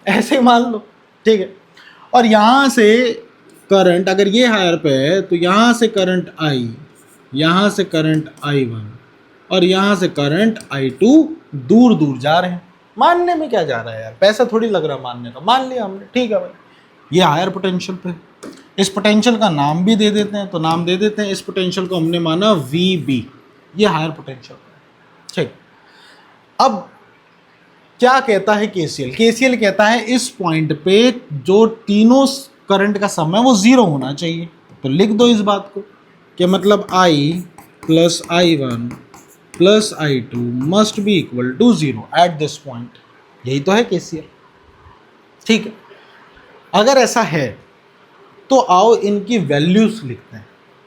A: ऐसे ही मान लो, ठीक है। और यहाँ से करंट अगर ये हायर पे है तो यहाँ से करंट I, यहाँ से करंट I1 और यहाँ से करंट I2 दूर दूर जा रहे हैं। मानने में क्या जा रहा है यार, पैसा थोड़ी लग रहा मानने का, मान लिया हमने, ठीक है भाई, ये हायर पोटेंशियल पे। इस पोटेंशियल का नाम भी दे देते हैं, तो नाम दे देते हैं, इस पोटेंशियल को हमने माना VB, ये हायर पोटेंशियल पे, ठीक। अब क्या कहता है KCL? KCL कहता है इस पॉइंट पे जो तीनों करंट का सम है वो जीरो होना चाहिए। तो लिख दो इस बात को कि मतलब I plus I1 plus I2 must be equal to zero at this point. यही तो है KCL, ठीक है। अगर ऐसा है तो आओ इनकी वैल्यूज लिखते हैं।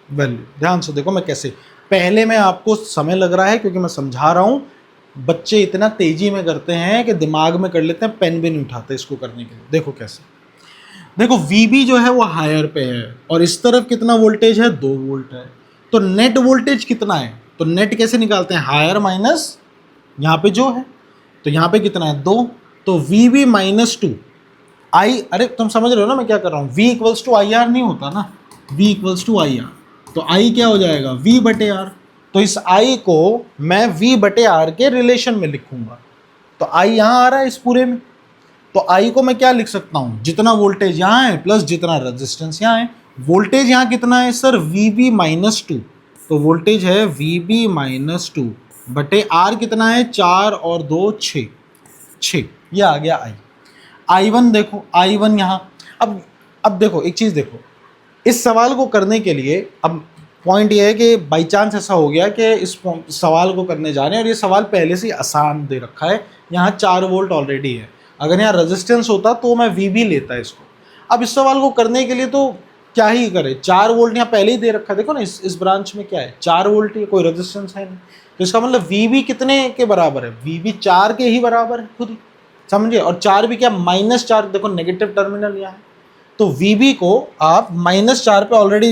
A: वैल्यू ध्यान से देखो मैं कैसे, पहले मैं आपको समय लग रहा है क्योंकि मैं समझा रहा हूँ। बच्चे इतना तेजी में करते हैं कि दिमाग में कर लेते हैं, पेन भी नहीं उठाते इसको करने के लिए। देखो कैसे, देखो VB जो है वो हायर पे है और इस तरफ कितना वोल्टेज है, 2 वोल्ट है। तो नेट वोल्टेज कितना है, तो नेट कैसे निकालते हैं, हायर माइनस यहाँ पे जो है, तो यहाँ पे कितना है, 2, तो VB माइनस 2 I, अरे तुम समझ रहे हो ना मैं क्या कर रहा हूँ, V इक्वल्स टू IR नहीं होता ना, V इक्वल्स टू IR, तो I क्या हो जाएगा, V बटे R। तो इस I को मैं V बटे R के रिलेशन में लिखूंगा, तो I यहाँ आ रहा है इस पूरे में, तो I को मैं क्या लिख सकता हूँ, जितना वोल्टेज यहाँ है प्लस जितना रेजिस्टेंस यहाँ है। वोल्टेज यहाँ कितना है सर, VB माइनस 2, तो वोल्टेज है VB माइनस 2 बटे R कितना है, 4 और 2 6, ये आ गया I। I1 देखो, I1 यहाँ, अब देखो एक चीज़ देखो, इस सवाल को करने के लिए अब पॉइंट ये है कि बाई चांस ऐसा हो गया कि इस सवाल को करने जा रहे हैं और ये सवाल पहले से आसान दे रखा है, यहाँ 4 वोल्ट ऑलरेडी है। अगर यहाँ रेजिस्टेंस होता तो मैं VB लेता इसको। अब इस सवाल को करने के लिए तो क्या ही करे, 4 वोल्ट यहाँ पहले ही दे रखा है, देखो ना इस ब्रांच में क्या है, 4 वोल्ट ही, कोई रेजिस्टेंस है नहीं, तो इसका मतलब VB कितने के बराबर है, VB 4 के ही बराबर है खुद ही, समझे। और 4 भी क्या, -4, देखो नेगेटिव टर्मिनल यहाँ है, तो VB को आप -4 पे ऑलरेडी,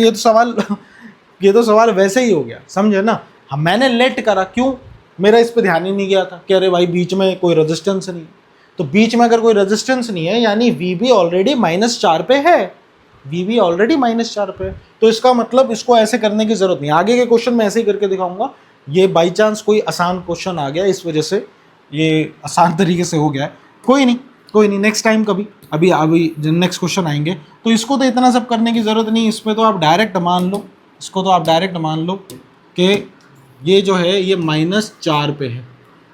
A: ये तो सवाल वैसे ही हो गया, समझे ना। हम मैंने लेट करा, क्यों, मेरा इस पे ध्यान ही नहीं गया था कि अरे भाई बीच में कोई रेजिस्टेंस नहीं, तो बीच में अगर कोई रेजिस्टेंस नहीं है यानी VB ऑलरेडी -4 पे है, VB ऑलरेडी -4 पे है, तो इसका मतलब इसको ऐसे करने की जरूरत नहीं। आगे के क्वेश्चन में ऐसे ही करके दिखाऊंगा, ये बाई चांस कोई आसान क्वेश्चन आ गया इस वजह से ये आसान तरीके से हो गया है, कोई नहीं, नेक्स्ट टाइम कभी, अभी नेक्स्ट क्वेश्चन आएंगे तो इसको तो इतना सब करने की ज़रूरत नहीं। इसमें तो आप डायरेक्ट मान लो, इसको तो आप डायरेक्ट मान लो कि ये जो है ये -4 पे है।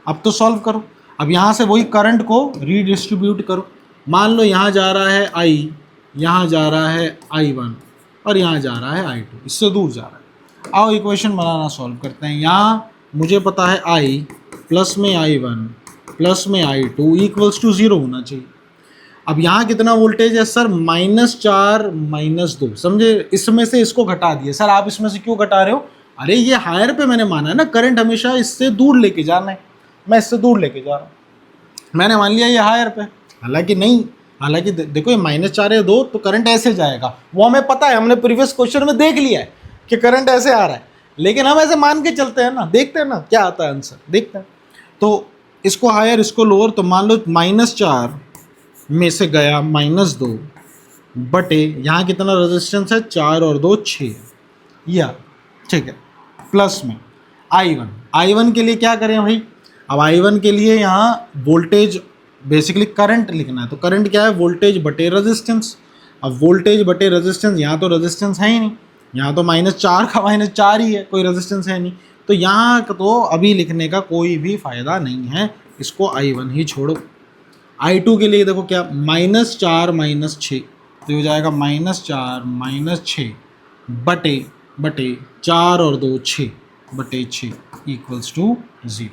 A: अब तो सॉल्व करो, अब यहाँ से वही करंट को रीडिस्ट्रीब्यूट करो। मान लो यहाँ जा रहा है I, यहाँ जा रहा है I1 और यहाँ जा रहा है I2, इससे दूर जा रहा है। आओ इक्वेशन बनाना सॉल्व करते हैं। यहाँ मुझे पता है I प्लस में I1 प्लस में I2 इक्वल्स टू 0 होना चाहिए। अब यहाँ कितना वोल्टेज है सर, -4 -2, समझे। इसमें से इसको घटा दिए, सर आप इसमें से क्यों घटा रहे हो, अरे ये हायर पे मैंने माना है ना, करंट हमेशा इससे दूर लेके जाना है, मैं इससे दूर लेके जा रहा हूँ, मैंने मान लिया ये हायर पे, हालांकि नहीं, हालांकि देखो ये -4 है 2, तो करंट ऐसे जाएगा, वो हमें पता है, हमने प्रीवियस क्वेश्चन में देख लिया है कि करंट ऐसे आ रहा है, लेकिन हम ऐसे मान के चलते हैं ना, देखते हैं ना क्या आता है आंसर, देखते हैं। तो इसको हायर इसको लोअर, तो मान लो -4 में से गया -2 बटे यहाँ कितना रेजिस्टेंस है 4 और 2 6 या ठीक है, प्लस में I1 के लिए क्या करें भाई, अब I1 के लिए यहाँ वोल्टेज बेसिकली करंट लिखना है, तो करंट क्या है वोल्टेज बटे रेजिस्टेंस। अब वोल्टेज बटे रेजिस्टेंस, यहाँ तो रेजिस्टेंस है ही नहीं, यहाँ तो -4 का -4 ही है, कोई रेजिस्टेंस है नहीं, तो यहाँ तो अभी लिखने का कोई भी फ़ायदा नहीं है, इसको I1 ही छोड़ो। I2 के लिए देखो क्या -4 -6, तो हो जाएगा -4 -6 बटे 4 और 2 6 बटे 6 इक्वल्स टू 0।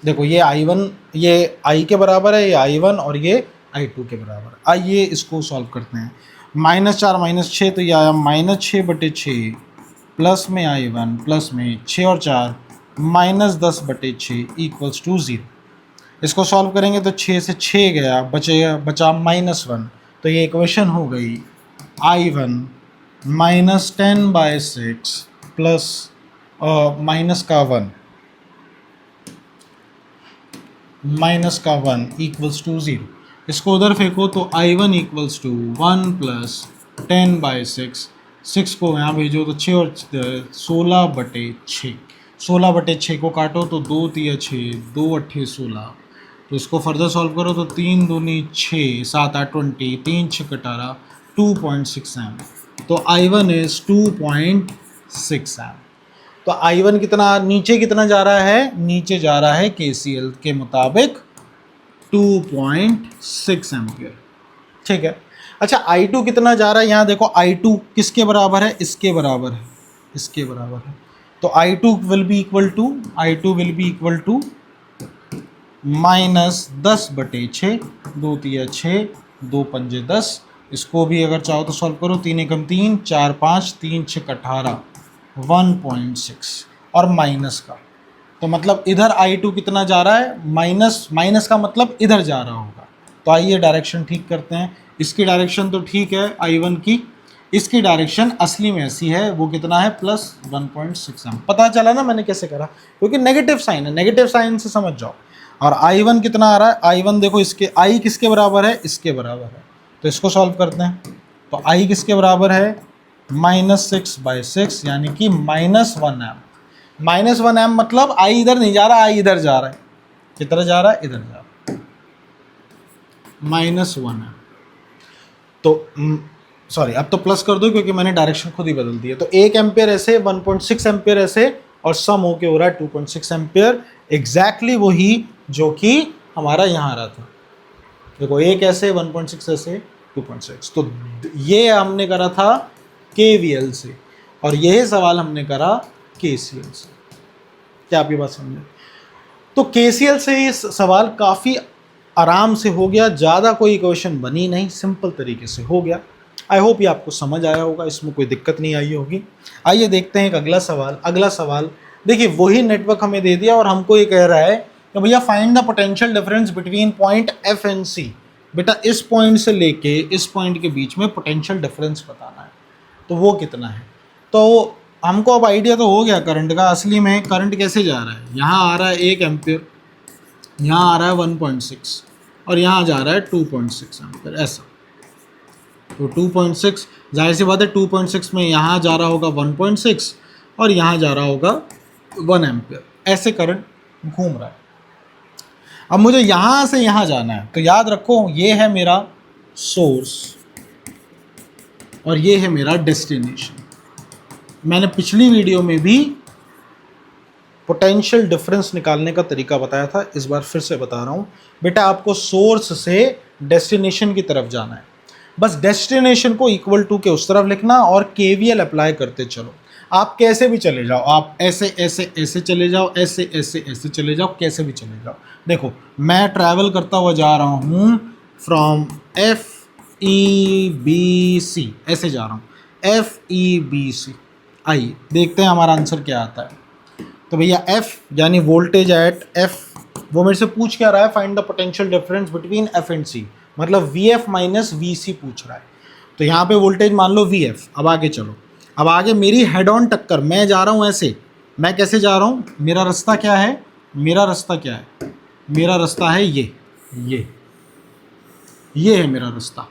A: देखो ये I1 ये I के बराबर है, ये I1 और ये I2 के बराबर है। आइए इसको सॉल्व करते हैं। -4 -6 तो ये आया -6 बटे 6 प्लस में I1 प्लस में 6 और 4 -10 बटे 6 इक्वल्स टू 0। इसको सॉल्व करेंगे तो 6 से 6 गया, बचा -1, तो ये इक्वेशन हो गई I1 -10/6 प्लस -1 इक्वल्स टू 0। इसको उधर फेंको तो I1 इक्वल्स टू 1 प्लस 10/6, 6 को यहाँ भेजो तो 6 और 16 बटे 6, 16 बटे 6 को काटो तो 2 3 6, 2 8 16, तो इसको फर्दर सॉल्व करो तो 3 दूनी 6, 7 8 20, 3 6 18, 2.6 एम, तो I1 इज 2.6 एम। तो I1 कितना नीचे कितना जा रहा है, नीचे जा रहा है KCL के मुताबिक 2.6 एम्पियर, ठीक है। अच्छा I2 कितना जा रहा है, यहाँ देखो I2 किसके बराबर है, इसके बराबर है, इसके बराबर है, तो I2 will be equal to -10 बटे 6, 2 3 6, 2 5 10, इसको भी अगर चाहो तो सॉल्व करो, 3 एकम 3, 4 5, 3 6 18, 1.6 और माइनस का, तो मतलब इधर I2 कितना जा रहा है, माइनस का मतलब इधर जा रहा होगा। तो आइए डायरेक्शन ठीक करते हैं। इसकी डायरेक्शन तो ठीक है I1 की, इसकी डायरेक्शन असली में ऐसी है, वो कितना है +1.6 एम। पता चला ना मैंने कैसे करा, क्योंकि नेगेटिव साइन है, नेगेटिव साइन से समझ जाओ। और I1 कितना आ रहा है, I1 देखो इसके I किसके बराबर है, इसके बराबर है, तो इसको सॉल्व करते हैं। तो I किसके बराबर है -6/6 यानी कि -1 एम। -1 एम मतलब I इधर नहीं जा रहा, I इधर जा रहा है, किधर जा रहा है, इधर जा रहा है, -1 एम। तो सॉरी अब तो प्लस कर दो क्योंकि मैंने डायरेक्शन खुद ही बदल दी है। तो 1 एम्पियर ऐसे, 1.6 एम्पियर ऐसे, और सम होके हो रहा है 2.6 एम्पियर, एग्जैक्टली वही जो कि हमारा यहाँ आ रहा था। देखो 1 ऐसे, 1.6 ऐसे, 2.6। तो ये हमने करा था KVL से, और यही सवाल हमने करा KCL से। क्या आप ये बात समझे? तो KCL से ये सवाल काफ़ी आराम से हो गया, ज़्यादा कोई इक्वेशन बनी नहीं, सिंपल तरीके से हो गया। आई होप ये आपको समझ आया होगा, इसमें कोई दिक्कत नहीं आई होगी। आइए देखते हैं एक अगला सवाल। अगला सवाल देखिए, वही नेटवर्क हमें दे दिया और हमको ये कह रहा है कि भैया find the potential difference between point F and C। बेटा इस पॉइंट से लेके इस पॉइंट के बीच में पोटेंशियल डिफरेंस बताना है, तो वो कितना है। तो हमको अब आइडिया तो हो गया करंट का। असली में करंट कैसे जा रहा है, यहाँ आ रहा है 1 एम्पियर, यहाँ आ रहा है 1.6 और यहाँ जा रहा है 2.6 एम्पियर, ऐसा। तो 2.6 जाहिर सी बात है, 2.6 में यहाँ जा रहा होगा 1.6 और यहाँ जा रहा होगा 1 एम्पियर, ऐसे करंट घूम रहा है। अब मुझे यहाँ से यहाँ जाना है, तो याद रखो ये है मेरा सोर्स और ये है मेरा डेस्टिनेशन। मैंने पिछली वीडियो में भी पोटेंशियल डिफरेंस निकालने का तरीका बताया था, इस बार फिर से बता रहा हूँ। बेटा आपको सोर्स से डेस्टिनेशन की तरफ जाना है, बस डेस्टिनेशन को इक्वल टू के उस तरफ लिखना और KVL अप्लाई करते चलो। आप कैसे भी चले जाओ, आप ऐसे ऐसे ऐसे चले जाओ, ऐसे ऐसे ऐसे चले जाओ, कैसे भी चले जाओ। देखो मैं ट्रैवल करता हुआ जा रहा हूँ फ्रॉम FEBC, ऐसे जा रहा हूँ FEBC। आइए देखते हैं हमारा आंसर क्या आता है। तो भैया F यानी वोल्टेज एट F, वो मेरे से पूछ क्या रहा है, find the potential difference between F and C, मतलब VF माइनस VC पूछ रहा है। तो यहाँ पे वोल्टेज मान लो VF। अब आगे चलो, अब आगे मेरी हेड ऑन टक्कर, मैं जा रहा हूँ ऐसे, मैं कैसे जा रहा हूँ, मेरा रास्ता क्या है, मेरा रास्ता क्या है, मेरा रास्ता है ये है मेरा रास्ता।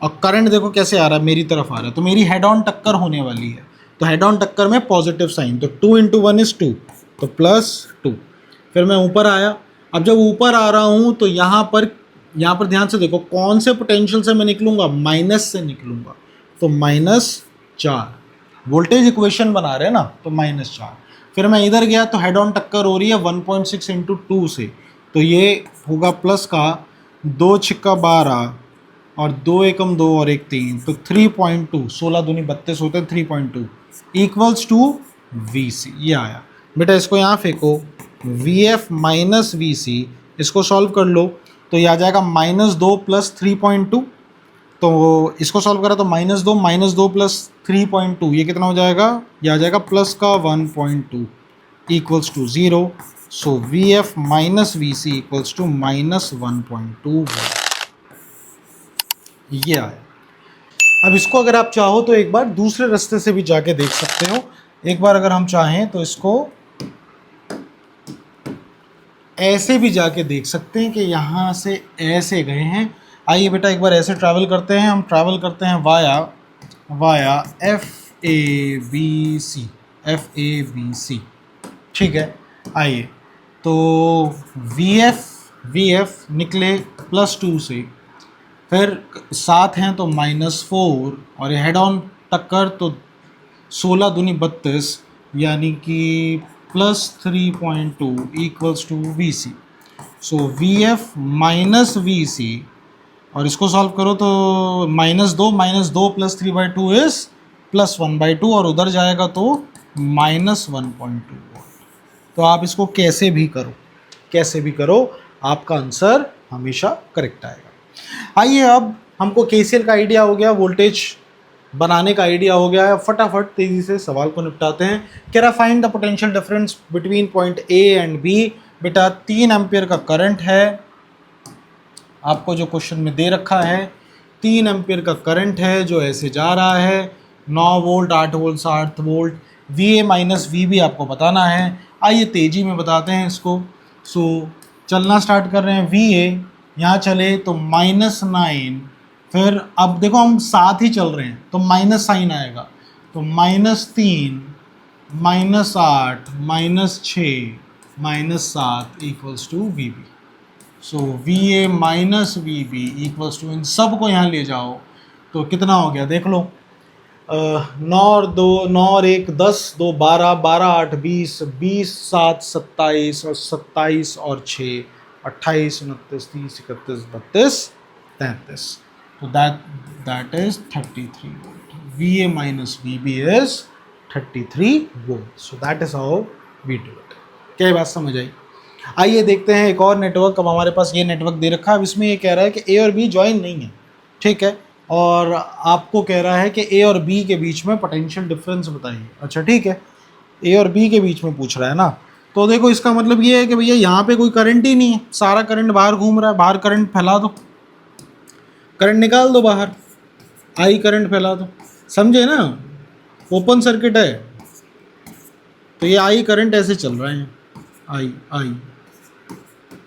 A: और करंट देखो कैसे आ रहा है, मेरी तरफ आ रहा है, तो मेरी हेड ऑन टक्कर होने वाली है। तो हेड ऑन टक्कर में पॉजिटिव साइन, तो 2 × 1 = 2, तो +2। फिर मैं ऊपर आया। अब जब ऊपर आ रहा हूँ तो यहाँ पर ध्यान से देखो कौन से पोटेंशियल से मैं निकलूंगा, माइनस से निकलूंगा, तो -4। वोल्टेज इक्वेशन बना रहे हैं ना, तो -4। फिर मैं इधर गया तो हेड ऑन टक्कर हो रही है 1.6 × 2 से, तो ये होगा प्लस का 2 × 12 और 2 एकम 2 और 1 3, तो 3.2, 16 दूनी 32 होते हैं, 3.2 = VC। ये आया बेटा, इसको यहाँ फेंको, VF - VC, इसको सॉल्व कर लो तो ये आ जाएगा -2 + 3.2। तो इसको सॉल्व करा तो -2 + 3.2, ये कितना हो जाएगा, ये आ जाएगा प्लस का 1.2 = 0। सो VF - VC = -1.2 वोल्ट। ये आया। अब इसको अगर आप चाहो तो एक बार दूसरे रास्ते से भी जाके देख सकते हो। एक बार अगर हम चाहें तो इसको ऐसे भी जाके देख सकते हैं कि यहाँ से ऐसे गए हैं। आइए बेटा एक बार ऐसे ट्रैवल करते हैं, हम ट्रैवल करते हैं वाया FABC, ठीक है। आइए तो VF निकले +2 से, फिर साथ हैं तो -4, और ये हेड ऑन टक्कर तो 16 दूनी 32, यानी कि +3.2 = VC। सो VF - VC, और इसको सॉल्व करो तो -2 + 3/2 इज +1/2, और उधर जाएगा तो -1.2 वोल्ट। तो आप इसको कैसे भी करो आपका आंसर हमेशा करेक्ट आएगा। आइए अब हमको KCL का आइडिया हो गया, वोल्टेज बनाने का आइडिया हो गया है, फटाफट तेजी से सवाल को निपटाते हैं। कह रहा find the potential difference between point A and B। बेटा 3 एम्पियर का करंट है, आपको जो क्वेश्चन में दे रखा है 3 एम्पियर का करंट है जो ऐसे जा रहा है, 9 volt, 8 volt, 7 volt. VA - VB आपको बताना है। आइए तेजी में बताते हैं इसको। सो चलना स्टार्ट कर रहे हैं। VA यहाँ चले तो -9, फिर अब देखो हम साथ ही चल रहे हैं तो माइनस साइन आएगा, तो -3, -8, -6, -7 = VB। सो VA - VB = इन सब को यहाँ ले जाओ तो कितना हो गया देख लो, 9 और 2, 9 और 1 10, 2 12, 12 8 20, 20 7 27, और 27 और 6 28, 29 30 31 32 33। So that is 33 volt. VA - VB is 33 volt. So that is how we do it. क्या बात समझ आई? आइए देखते हैं एक और नेटवर्क। अब हमारे पास ये नेटवर्क दे रखा है, अब इसमें ये कह रहा है कि A और B ज्वाइन नहीं है, ठीक है, और आपको कह रहा है कि A और B के बीच में पोटेंशियल डिफरेंस बताइए। अच्छा ठीक है, A और B के बीच में पूछ रहा है ना, तो देखो इसका मतलब ये है कि भैया यहाँ पे कोई करंट ही नहीं है, सारा करंट बाहर घूम रहा है, बाहर करंट फैला दो, करंट निकाल दो बाहर, आई करंट फैला दो, समझे ना, ओपन सर्किट है। तो ये आई करंट ऐसे चल रहे हैं, आई आई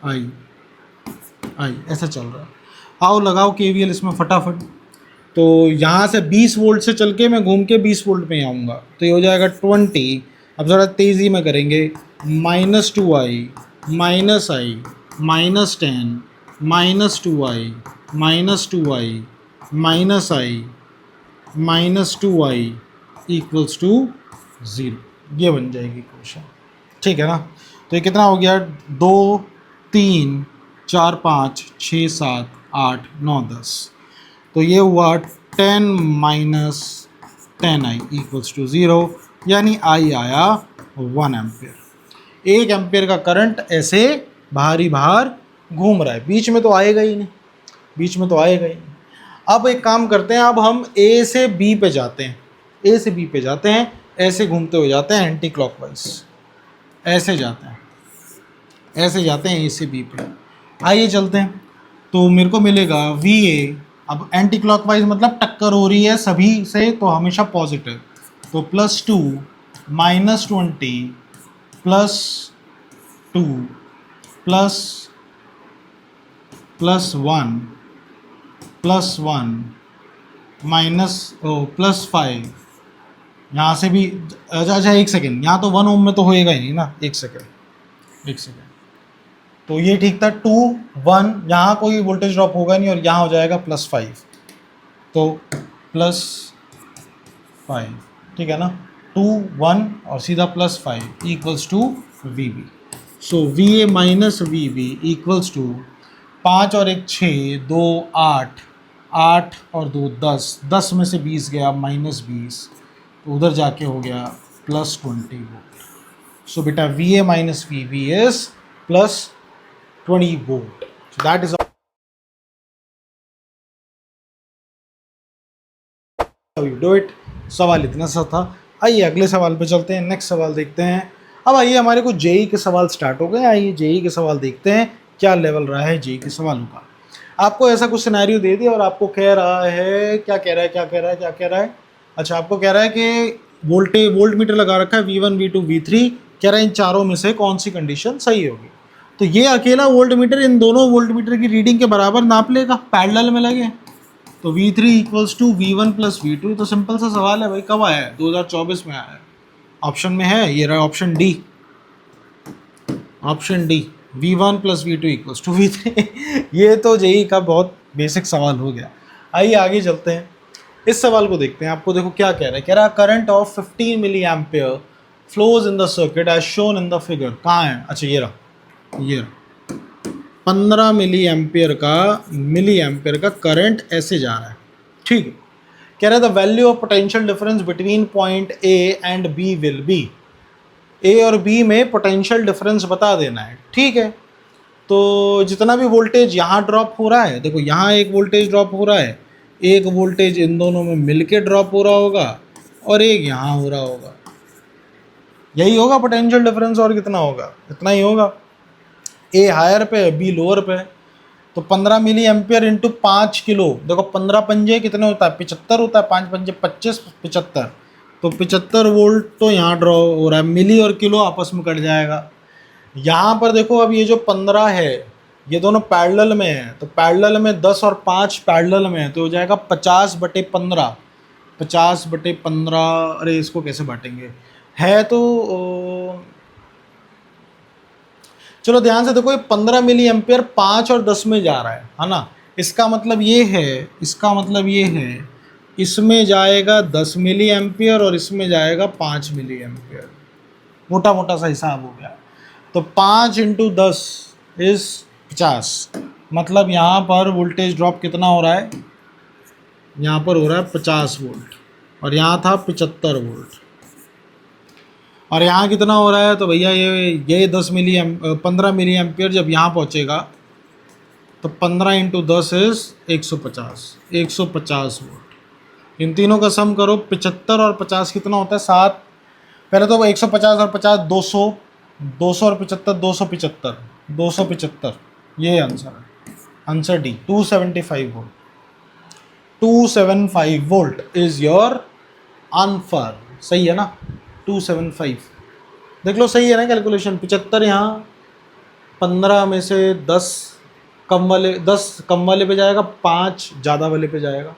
A: आई आई ऐसे चल रहा है। आओ लगाओ KVL इसमें फटाफट। तो यहाँ से 20 वोल्ट से चल के मैं घूम के 20 वोल्ट में आऊँगा, तो ये हो जाएगा 20। अब ज़रा तेज़ी में करेंगे, -2i -i -10 -2i -2i -i -2i = 0। ये बन जाएगी क्वेश्चन, ठीक है ना। तो ये कितना हो गया, 2 3 4 5 6 7 8 9 10, तो ये हुआ 10 - 10i = 0, यानी आई आया 1 एम्पियर। 1 एम्पियर का करंट ऐसे बाहर ही बाहर घूम रहा है, बीच में तो आएगा ही नहीं, अब एक काम करते हैं, अब हम A से B पे जाते हैं, ऐसे घूमते हुए जाते हैं एंटी क्लॉकवाइज, ऐसे जाते हैं A से B पे। आइए चलते हैं, तो मेरे को मिलेगा VA, अब एंटी क्लॉकवाइज मतलब टक्कर हो रही है सभी से, तो हमेशा पॉजिटिव, तो +2 -20 +2 +20 +1 +1 +5, यहाँ से भी अच्छा एक सेकेंड, यहाँ तो 1 ओम में तो होएगा ही नहीं ना, एक सेकेंड, तो ये ठीक था 2 1, यहाँ कोई वोल्टेज ड्रॉप होगा नहीं और यहाँ हो जाएगा +5, तो +5, ठीक है ना, 2 1 और सीधा +5 equals to V B. So V A minus V B equals to 5 और 1 6, 2 8, 8 और 2 10, 10 में से 20 गया -20, तो उधर जाके हो गया +20 वोल्ट। सो बेटा V A minus V B is +20 volt. So that is how you do it. सवाल इतना सा था। आइए अगले सवाल पे चलते हैं, नेक्स्ट सवाल देखते हैं। अब आइए हमारे को जेई के सवाल स्टार्ट हो गए। आइए जेई के सवाल देखते हैं क्या लेवल रहा है जेई के सवालों का। आपको ऐसा कुछ सिनेरियो दे दिया और आपको कह रहा है, क्या कह रहा है, अच्छा आपको कह रहा है कि वोल्ट मीटर लगा रखा है V1 V2 V3, कह रहा है इन चारों में से कौन सी कंडीशन सही होगी। तो ये अकेला वोल्ट मीटर इन दोनों वोल्ट मीटर की रीडिंग के बराबर नाप लेगा, पैरेलल में लगे। तो V3 equals to V1 + V2। तो सिंपल सा सवाल है भाई, कब आया है? 2024 में आया है। ऑप्शन में है, ये रहा option D, V1 + V2 equals to V3। ये तो जेई का बहुत बेसिक सवाल हो गया। आइए आगे चलते हैं, इस सवाल को देखते हैं। आपको देखो क्या कह रहा है, कह रहा है current of 15 milliampere flows in the circuit as shown in the figure. कहाँ है? अच्छा ये रहा 15 मिली एम्पियर का करंट ऐसे जा रहा है, ठीक है। कह रहा है the value of potential difference between point A and B will be. A और बी में पोटेंशियल डिफरेंस बता देना है, ठीक है। तो जितना भी वोल्टेज यहाँ ड्रॉप हो रहा है, देखो यहाँ एक वोल्टेज ड्रॉप हो रहा है, एक वोल्टेज इन दोनों में मिलके ड्रॉप हो रहा होगा और एक यहाँ हो रहा होगा, यही होगा पोटेंशियल डिफरेंस। और कितना होगा? इतना ही होगा। ए हायर पे, बी लोअर पे। तो 15 मिली एम्पियर इंटू 5 किलो, देखो 15 पंजे कितने होता है? 75 होता है, 5 पंजे 25, 75। तो 75 वोल्ट तो यहाँ ड्रॉ हो रहा है, मिली और किलो आपस में कट जाएगा। यहाँ पर देखो अब ये जो 15 है ये दोनों पैरेलल में है, तो पैरेलल में 10 और 5 पैरेलल में है, तो हो जाएगा 50/15। 50/15, अरे इसको कैसे बांटेंगे? है तो चलो ध्यान से देखो, ये 15 मिली एम्पियर 5 और 10 में जा रहा है ना। इसका मतलब ये है, इसमें जाएगा 10 मिली एम्पियर और इसमें जाएगा 5 मिली एम्पियर। मोटा मोटा सा हिसाब हो गया। तो 5 × 10 इज 50। मतलब यहाँ पर वोल्टेज ड्रॉप कितना हो रहा है? यहाँ पर हो रहा है 50 वोल्ट और यहाँ था 75 वोल्ट। और यहाँ कितना हो रहा है? तो भैया ये 15 मिली एम्पियर जब यहाँ पहुँचेगा तो 15 × 10 इज 150 वोल्ट। इन तीनों का सम करो, 75 और 50 कितना होता है? 7। पहले तो 150 और 50 200, 200 और 75 275, ये आंसर है। Answer D 275 volt. 275 volt is your answer. सही है ना? 275 देख लो, सही है ना कैलकुलेशन। 75 यहाँ, 15 में से 10 कम वाले पे जाएगा, 5 ज़्यादा वाले पे जाएगा,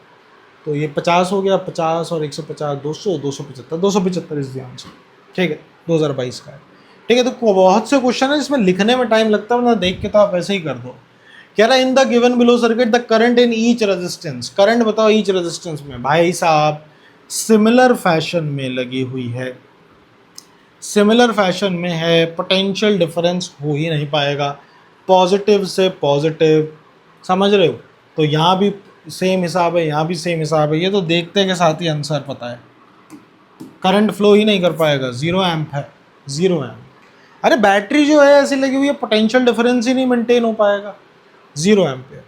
A: तो ये 50 हो गया। 50 और 150 200, 275 इज द आंसर, ठीक है। 2022 का है, ठीक है। तो बहुत से क्वेश्चन है जिसमें लिखने में टाइम लगता है, ना देख के तो आप ऐसे ही कर दो। कह रहा है in the given below circuit the current in each resistance. Current बताओ ईच रेजिस्टेंस में। भाई साहब सिमिलर फैशन में लगी हुई है, सिमिलर फैशन में है, पोटेंशियल डिफरेंस हो ही नहीं पाएगा। पॉजिटिव से पॉजिटिव, समझ रहे हो? तो यहाँ भी सेम हिसाब है, यहाँ भी सेम हिसाब है। ये तो देखते के साथ ही आंसर पता है। करंट फ्लो ही नहीं कर पाएगा, 0 एम्प है, 0 एम्प। अरे बैटरी जो है ऐसी लगी हुई है, पोटेंशियल डिफरेंस ही नहीं मेंटेन हो पाएगा, 0 एम्पियर।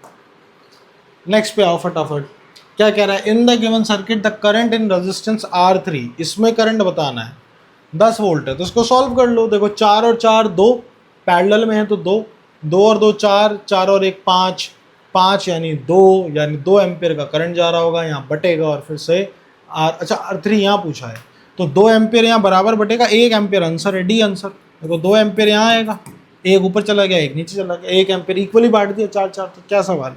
A: नेक्स्ट पे आओ फटाफट। क्या कह रहा है? In the given circuit the current in resistance R3, इसमें करंट बताना है, 10 वोल्ट है। तो इसको सॉल्व कर लो। देखो 4 और 4 2 पैरेलल में है, तो 2 और 2 4, 4 और 1 5, 5 यानी 2 एम्पियर का करंट जा रहा होगा, यहाँ बटेगा और फिर से अच्छा R3 यहाँ पूछा है, तो 2 एम्पियर यहाँ बराबर बटेगा 1 एम्पियर। आंसर है डी आंसर। देखो 2 एम्पियर यहाँ आएगा एक ऊपर चला गया, एक नीचे चला गया, 1 एम्पियर इक्वली बांट दिया 4-4, तो क्या सवाल है,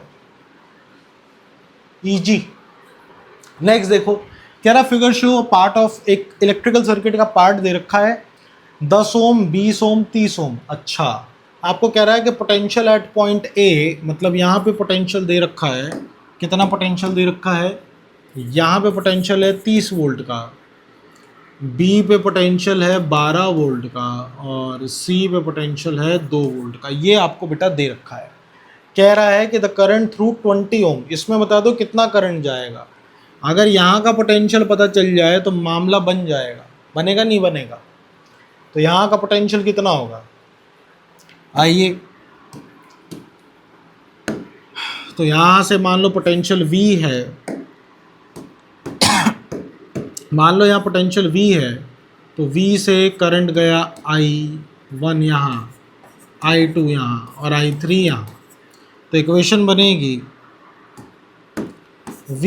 A: इजी। नेक्स्ट देखो, कह रहा फिगर शो पार्ट ऑफ एक इलेक्ट्रिकल सर्किट का पार्ट दे रखा है 10 ओम, 20 ओम, 30 ओम। अच्छा, आपको कह रहा है कि पोटेंशियल एट पॉइंट ए, मतलब यहाँ पे पोटेंशियल दे रखा है, कितना पोटेंशियल दे रखा है, यहाँ पे पोटेंशियल है 30 वोल्ट का, बी पे पोटेंशियल है 12 वोल्ट का, और सी पे पोटेंशियल है 2 वोल्ट का। ये आपको बेटा दे रखा है। कह रहा है कि द करंट थ्रू 20 ओम, इसमें बता दो कितना करंट जाएगा। अगर यहाँ का पोटेंशियल पता चल जाए तो मामला बन जाएगा, बनेगा नहीं बनेगा। तो यहाँ का पोटेंशियल कितना होगा, आइए, तो यहाँ से मान लो पोटेंशियल V है, मान लो यहाँ पोटेंशियल V है, तो V से करंट गया I1 यहाँ, I2 यहाँ और I3 यहाँ। तो इक्वेशन बनेगी V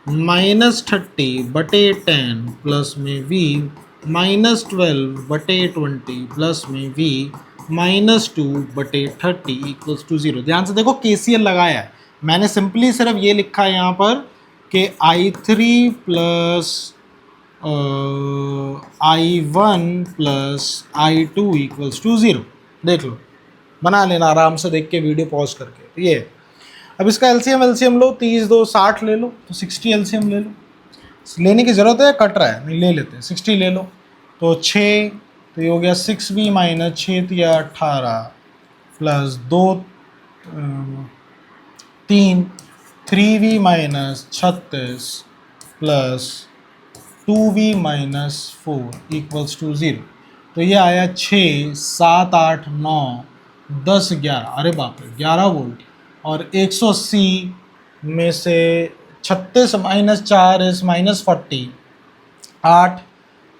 A: -30/10 प्लस में V -12/20 प्लस में V -2/30 इक्वल्स टू 0। ध्यान से देखो, KCL लगाया है मैंने, सिंपली सिर्फ ये लिखा है यहाँ पर कि I3 plus I1 plus I2 equals to 0। देख लो, बना लेना आराम से देख के, वीडियो पॉज करके। तो ये अब इसका एलसीएम लो, 30 2 60 ले लो, तो 60 एलसीएम ले लो। लेने की ज़रूरत है, कट रहा है, नहीं ले लेते, 60 ले लो। तो 6, तो ये हो गया 6v माइनस 6 या 18 plus 2 3 3v minus 36 plus 2v minus 4 equals to 0। तो ये आया 6 7 8 9 10 11, अरे बाप रे 11 वोल्ट। और 180 में से 36 माइनस 4 इस माइनस 40, 8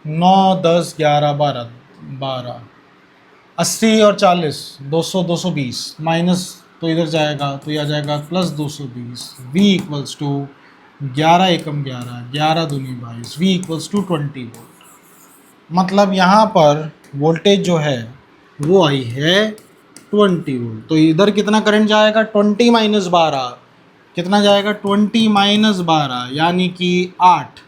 A: 9 10 11 12 12, 80 और 40 200 220 माइनस, तो इधर जाएगा तो यह आ जाएगा प्लस 220। V इक्वल्स टू 11 एकम 11, 11 दूनी 22, V इक्वल्स टू 20 वोल्ट। मतलब यहाँ पर वोल्टेज जो है वो आई है 20 वोल्ट। तो इधर कितना करंट जाएगा, 20 माइनस 12, कितना जाएगा 20 माइनस 12 यानी कि 8,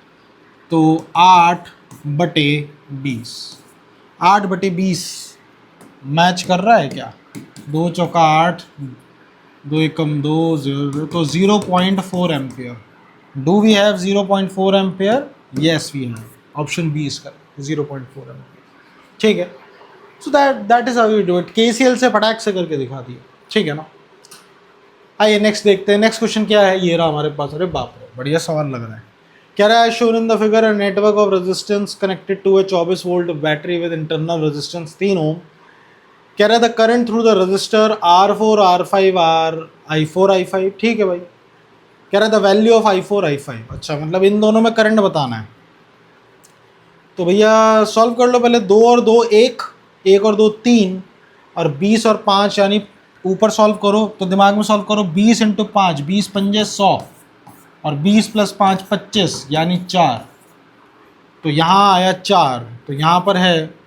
A: तो 8/20, 8/20 मैच कर रहा है क्या, 2 चौका 8, 2 एकम 2 0, तो 0.4 ampere. Do we have 0.4 ampere, yes we have, option B इसका 0.4 एम्पियर। ठीक है, so that is how you do it. KCL से फटाक से करके दिखा दिया, ठीक है ना। आइए नेक्स्ट देखते हैं, नेक्स्ट क्वेश्चन क्या है, ये रहा हमारे पास। अरे बाप रे, बढ़िया सवाल लग रहा है। कह रहा है shown in the figure a network of resistance connected to a 24 volt battery with internal resistance 3 ohm. कह रहा है the current through the resistor R4 R5 I4 I5। ठीक है भाई, कह रहा है the value of I4 I5। अच्छा, मतलब इन दोनों में करंट बताना है। तो भैया सॉल्व कर लो पहले, 2 और 2 1, 1 और 2 3, और 20 और 5 यानी ऊपर सॉल्व करो तो दिमाग में सॉल्व करो, 20 × 5 20 पंजे 100, और 20 + 5 25 यानी 4। तो यहाँ आया 4, तो यहाँ पर है,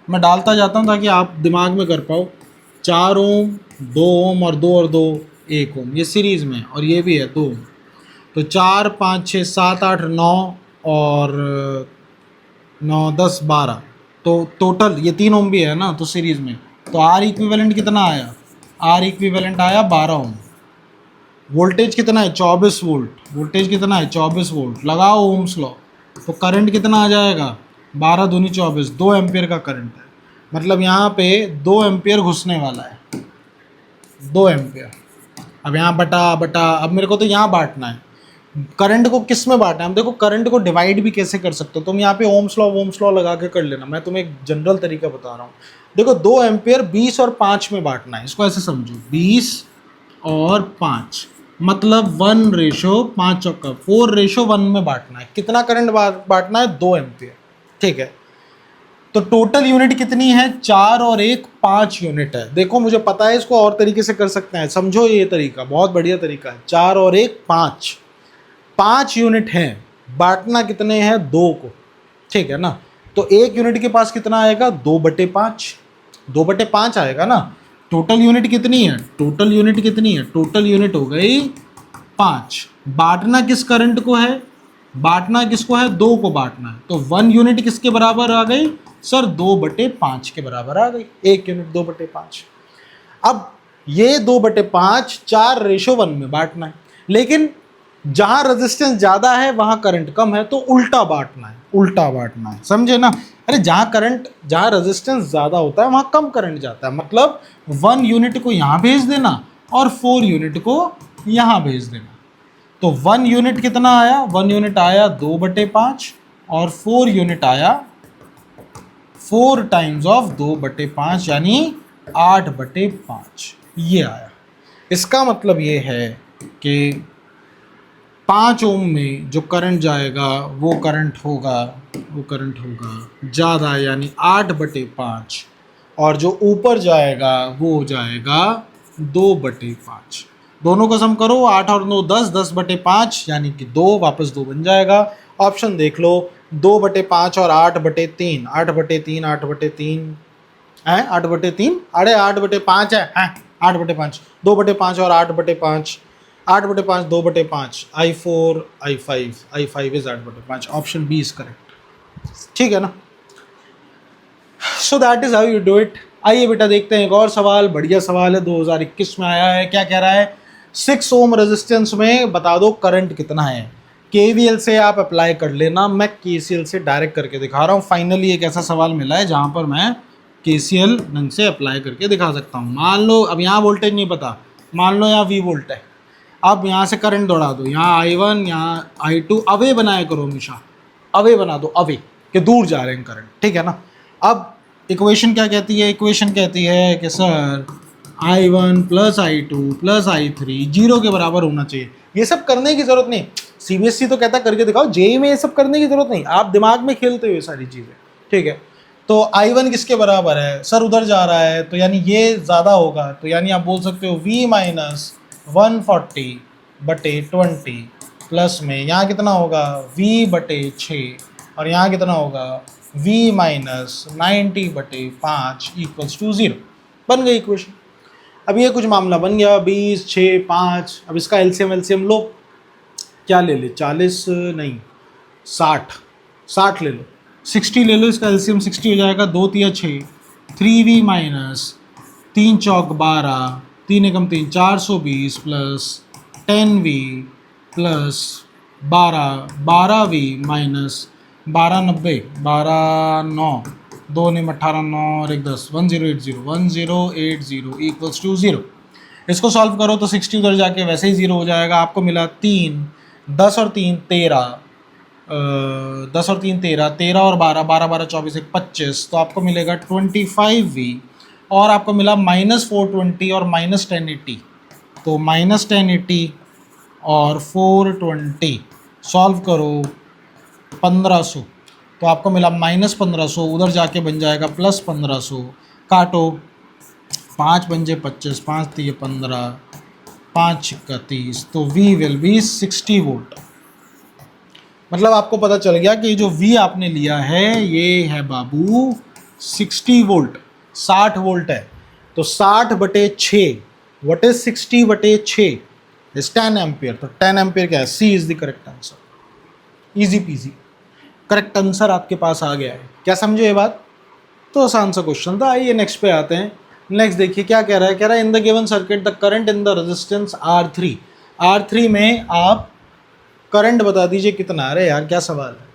A: मैं डालता जाता हूँ ताकि आप दिमाग में कर पाओ, 4 ओम 2 ओम और 2 और 2 1 ओम, ये सीरीज़ में, और ये भी है 2 ओम। तो 4 5 6 7 8 9 और 9 10 12, तो टोटल ये 3 ओम भी है ना, तो सीरीज़ में। तो R इक्विवेलेंट कितना आया, R इक्विवेलेंट आया 12 ओम। वोल्टेज कितना है 24 वोल्ट, वोल्टेज कितना है 24 वोल्ट, लगाओ ओम्स लॉ, तो करंट कितना आ जाएगा, 12 दूनी 24, 2 एम्पियर का करंट है। मतलब यहाँ पे 2 एम्पियर घुसने वाला है, 2 एम्पियर। अब यहाँ बटा, अब मेरे को तो यहाँ बांटना है, करंट को किस में बांटना है। हम देखो करंट को डिवाइड भी कैसे कर सकते हो, तुम यहाँ पे ओम्स लॉ लगा के कर लेना, मैं तुम्हें एक जनरल तरीका बता रहा हूँ। देखो 2 एम्पियर 20 और 5 में बांटना है, इसको ऐसे समझो, 20 और 5 मतलब 1:5 चौका 4:1 में बांटना है। कितना करंट बांटना है, 2 एम्पियर। ठीक है, तो टोटल यूनिट कितनी है, 4 और 1 5 यूनिट है। देखो मुझे पता है, इसको और तरीके से कर सकते हैं, समझो ये तरीका बहुत बढ़िया तरीका है। 4 और 1 5 यूनिट है, बांटना कितने हैं, 2 को। ठीक है ना, तो 1 यूनिट के पास कितना आएगा, 2/5। 2/5 आएगा ना। टोटल यूनिट कितनी है, टोटल यूनिट कितनी है, टोटल यूनिट हो गई 5। बांटना किस करंट को है, बांटना किसको है, 2 को बांटना है। तो 1 यूनिट किसके बराबर आ गई सर, 2/5 के बराबर आ गई। 1 यूनिट 2/5। अब ये 2/5 4:1 में बांटना है, लेकिन जहां रेजिस्टेंस ज्यादा है वहां करंट कम है, तो उल्टा बांटना है, उल्टा बांटना है, समझे ना। अरे जहां रेजिस्टेंस ज्यादा होता है वहां कम करंट जाता है, मतलब 1 यूनिट को यहां भेज देना और 4 यूनिट को यहां भेज देना। तो 1 यूनिट कितना आया, 1 यूनिट आया 2/5 और 4 यूनिट आया 4 टाइम्स ऑफ 2/5 यानी 8/5 ये आया। इसका मतलब ये है कि 5 ओम में जो करंट जाएगा वो करंट होगा ज़्यादा, यानी 8/5, और जो ऊपर जाएगा वो हो जाएगा 2/5। दोनों का सम करो, 8 और 9 10, 10/5 यानी कि 2, वापस 2 बन जाएगा। ऑप्शन देख लो, 2/5 और 8/3, 8/3, 8/3 है, 8/3, अरे 8/5 है 8/5, 2/5 और 8/5, 8/5 2/5, I4 I5 is 8/5। Option B is correct, ठीक है ना। So that is how you do it. आइए बेटा देखते हैं एक और सवाल, बढ़िया सवाल है, 2021 में आया है। क्या कह रहा है, 6 ओम रेजिस्टेंस में बता दो करंट कितना है। केवीएल से आप अप्लाई कर लेना, मैं केसीएल से डायरेक्ट करके दिखा रहा हूँ। फाइनली एक ऐसा सवाल मिला है जहाँ पर मैं केसीएल ढंग से अप्लाई करके दिखा सकता हूँ। मान लो अब यहाँ वोल्टेज नहीं पता, मान लो यहाँ V वोल्ट है, अब यहाँ से करंट दौड़ा दो, यहाँ I1 यहाँ I2, अवे बनाया करो हमेशा, अवे बना दो, अवे कि दूर जा रहे हैं करंट, ठीक है ना। अब इक्वेशन क्या कहती है, इक्वेशन कहती है कि सर I1 + I2 + I3 0 के बराबर होना चाहिए। ये सब करने की जरूरत नहीं, सीबीएसई तो कहता करके दिखाओ, जेई में ये सब करने की जरूरत नहीं, आप दिमाग में खेलते हो सारी चीज़ें, ठीक है। तो I1 किसके बराबर है सर, उधर जा रहा है तो यानी ये ज़्यादा होगा, तो यानी आप बोल सकते हो V - 140/20 प्लस में यहाँ कितना होगा V/6, और यहाँ कितना होगा V - 90/5 = 0। बन गई इक्वेशन। अब ये कुछ मामला बन गया, 20, 6, 5। अब इसका एलसीएम लो, क्या ले ले, 40 नहीं 60 ले लो, 60 ले लो, इसका एलसीएम 60 हो जाएगा, 2 तिया 6, 3V - 3 चौक 12, 3 एकम 3, 420 plus 10V plus 12V minus 12 90, 12 9, 2 ने 18 9 और 1 10, 1080 = 0। इसको सॉल्व करो तो 60 उधर जाके वैसे ही 0 हो जाएगा। आपको मिला 3, 10 और 3 13, 10 और 3 13, 13 और 12, 12 12 24 1 25, तो आपको मिलेगा 25V, और आपको मिला -420 और -1080, तो -1080 और 420 सॉल्व करो 1500, तो आपको मिला -1500, उधर जाके बन जाएगा +1500। काटो, 5 पंजे 25, 5 3 15, 5 31, तो V विल बी 60 वोल्ट। मतलब आपको पता चल गया कि जो V आपने लिया है ये है बाबू 60 वोल्ट, 60 वोल्ट है। तो 60/6 व्हाट इज 60/6 इज 10 एम्पियर। तो 10 एम्पियर क्या है, C is the correct answer. Easy PG, correct answer आपके पास आ गया है। क्या समझे ये बात, तो आसान सा क्वेश्चन था। आइए नेक्स्ट पे आते हैं। नेक्स्ट देखिए क्या कह रहा है, कह रहा है in the given circuit the current in the resistance R3 में आप करंट बता दीजिए कितना। अरे यार क्या सवाल है,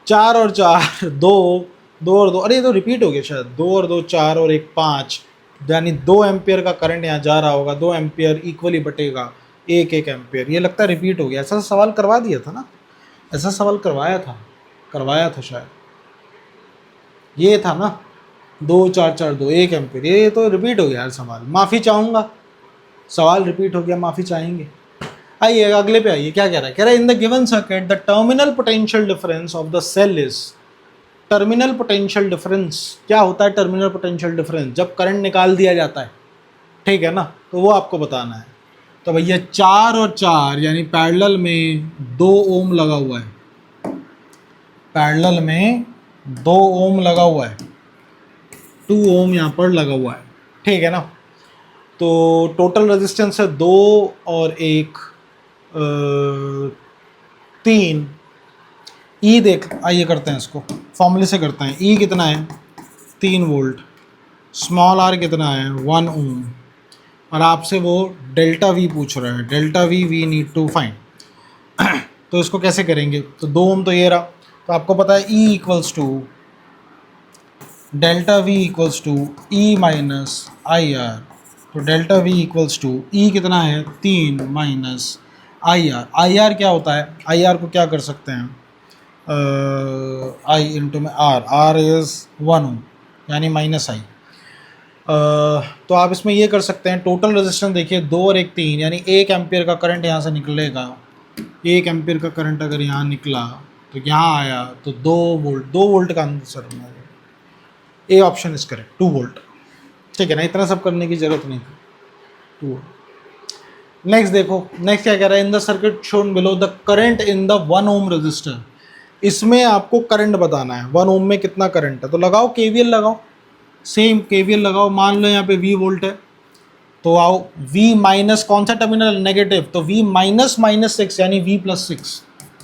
A: 4 और 4 2, 2 और 2, अरे ये तो रिपीट हो गया शायद, 2 और 2 4 और 1 5, यानी 2 एम्पियर का करंट यहाँ जा रहा होगा, 2 एम्पियर इक्वली बटेगा 1 एम्पियर। ये लगता है रिपीट हो गया, ऐसा सवाल करवा दिया था ना, ऐसा सवाल करवाया था शायद, ये था ना 2 4 4 2 1 एम्पियर। ये तो रिपीट हो गया यार सवाल, माफ़ी चाहूँगा, सवाल रिपीट हो गया, माफ़ी चाहेंगे। आइए अगले पे आइए, क्या कह रहा है, कह रहा है in the given circuit the terminal potential difference of the cell is. Terminal potential difference क्या होता है, टर्मिनल पोटेंशियल डिफरेंस जब करंट निकाल दिया जाता है, ठीक है ना, तो वो आपको बताना है। तो भैया 4 और 4 यानी पैरेलल में 2 ओम लगा हुआ है, पैरेलल में 2 ओम लगा हुआ है, 2 ओम यहाँ पर लगा हुआ है, ठीक है ना। तो टोटल रेजिस्टेंस है 2 और 1 3। ई देख, आइए करते हैं इसको, फॉर्मूले से करते हैं। ई कितना है 3 वोल्ट, स्मॉल आर कितना है 1 ओम, और आपसे वो डेल्टा वी पूछ रहा है, delta V need to find. तो इसको कैसे करेंगे, तो 2 ओम तो ये रहा, तो आपको पता है E equals to delta V equals to E minus I R. तो delta V equals to E कितना है 3 minus I R. I R क्या होता है, आई आर को क्या कर सकते हैं, आई इंटू में आर, आर इज़ 1 ओम यानी माइनस आई। तो आप इसमें ये कर सकते हैं, टोटल रेजिस्टेंस देखिए 2 और 1 3, यानी 1 एम्पियर का करंट यहाँ से निकलेगा। 1 एम्पियर का करंट अगर यहाँ निकला तो यहाँ आया तो 2 वोल्ट, 2 वोल्ट का आंसर है। A option is correct, 2 volt, ठीक है ना, इतना सब करने की जरूरत नहीं थी, 2 वोल्ट। नेक्स्ट देखो, नेक्स्ट क्या कह रहा है, in the circuit shown below the current in the 1 ohm resistor. इसमें आपको करंट बताना है, 1 ओम में कितना करंट है, तो लगाओ केवीएल लगाओ, सेम केवीएल लगाओ। मान लो यहाँ पे V वोल्ट है, तो आओ V माइनस कौन सा टर्मिनल नेगेटिव, तो V माइनस माइनस 6 यानी V प्लस 6,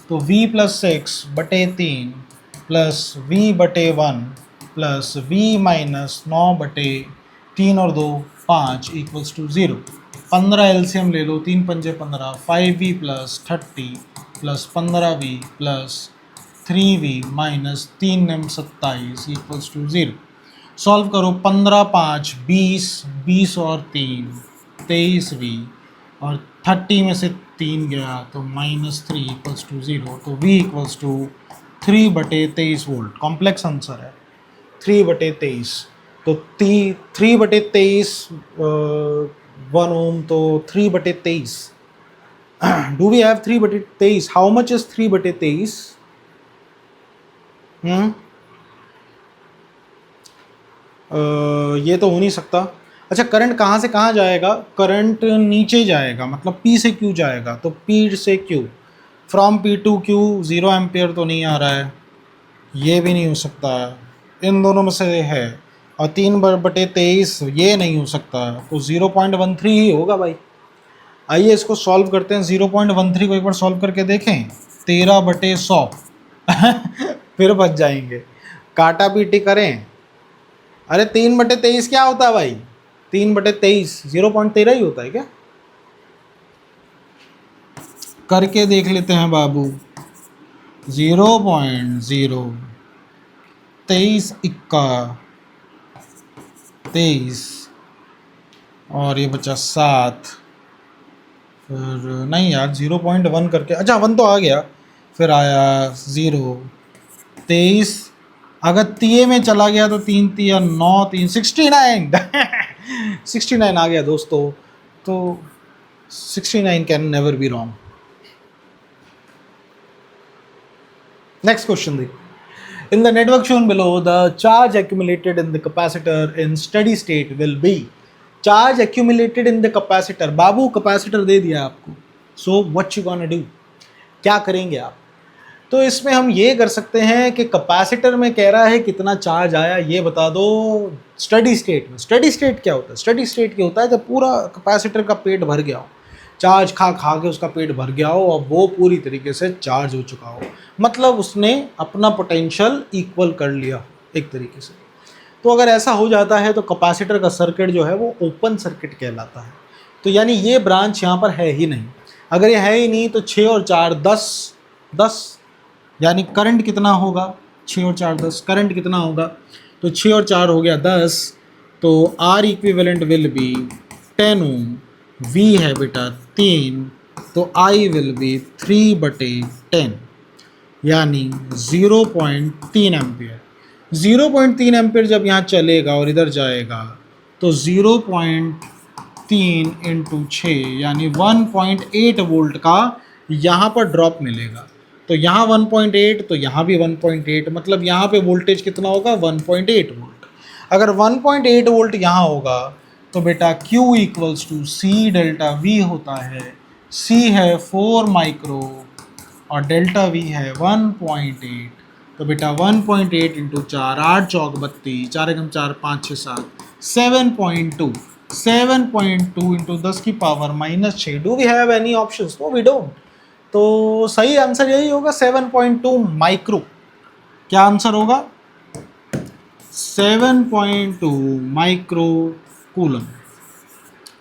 A: तो V प्लस 6 बटे 3 प्लस V बटे 1 प्लस V माइनस 9 बटे 3 और 2 5 इक्वल्स टू 0। 15 एलसीएम ले लो, 3 पंजे 15, 5V plus 30 plus 15V plus 3V minus 3 एम 27 इक्वल्स टू 0। सॉल्व करो, 15 5 20, 20 और 3 23V, और 30 में से 3 गया तो -3 इक्वल्स टू 0। तो V इक्वल्स टू 3 बटे 23 वोल्ट, कॉम्प्लेक्स आंसर है 3 बटे 23। तो 3 बटे 23 1 ओम, तो 3 बटे 23। डू वी हैव 3 बटे 23? हाउ मच इज 3 बटे 23? ये तो हो नहीं सकता। अच्छा, करंट कहाँ से कहाँ जाएगा, करंट नीचे जाएगा, मतलब P से Q जाएगा, तो P से Q, from P to Q 0 ampere तो नहीं आ रहा है, ये भी नहीं हो सकता, इन दोनों में से है, और 3 बटे 23 ये नहीं हो सकता, तो 0.13 ही होगा भाई। आइए इसको सॉल्व करते हैं, 0.13 को एक बार सॉल्व करके देखें, 13 बटे 100 फिर बच जाएंगे, काटा पीटी करें। अरे 3 बटे 23 क्या होता है भाई, 3 बटे 23 0.13 ही होता है क्या, करके देख लेते हैं बाबू। 0.0 23 इक्का 23 और ये बचा 7, फिर नहीं यार 0.1 करके, अच्छा 1 तो आ गया, फिर आया 0 23, अगर 3 में चला गया तो 3 3 9 3 69 69 आ गया दोस्तों, तो 69 can never be wrong. Next question देखो, in the network shown below the charge accumulated in the capacitor in steady state will be. Charge accumulated in the capacitor, बाबू कैपेसिटर दे दिया आपको, so what you gonna do, क्या करेंगे आप। तो इसमें हम ये कर सकते हैं कि कैपेसिटर में कह रहा है कितना चार्ज आया ये बता दो स्टेडी स्टेट में। स्टेडी स्टेट क्या होता है, स्टेडी स्टेट क्या होता है, जब पूरा कैपेसिटर का पेट भर गया हो, चार्ज खा खा के उसका पेट भर गया हो और वो पूरी तरीके से चार्ज हो चुका हो, मतलब उसने अपना पोटेंशियल इक्वल कर लिया एक तरीके से। तो अगर ऐसा हो जाता है तो कैपेसिटर का सर्किट जो है वो ओपन सर्किट कहलाता है। तो यानी ये ब्रांच यहाँ पर है ही नहीं, अगर ये है ही नहीं तो 6 और 4 10, यानी करंट कितना होगा, 6 और 4 10, करंट कितना होगा, तो 6 और 4 हो गया 10, तो R equivalent will be 10 ohm, V है बेटा 3, तो I विल बी 3 बटे 10 यानी 0.3 एम्पियर। 0.3 एम्पियर जब यहाँ चलेगा और इधर जाएगा तो 0.3 इंटू 6 यानी 1.8 वोल्ट का यहाँ पर ड्रॉप मिलेगा। तो यहाँ 1.8 तो यहाँ भी 1.8, मतलब यहाँ पे वोल्टेज कितना होगा 1.8 वोल्ट। अगर 1.8 वोल्ट यहाँ होगा तो बेटा Q equals to C delta V होता है, C है 4 माइक्रो और डेल्टा V है 1.8, तो बेटा 1.8 इंटू 4, 8 चौक 32, 4 एकम 4, 5 6 7, 7.2, 7.2 इंटू 10 की power -6। Do we have any options? No we don't. तो सही आंसर यही होगा 7.2 माइक्रो। क्या आंसर होगा? 7.2 माइक्रो कूलम।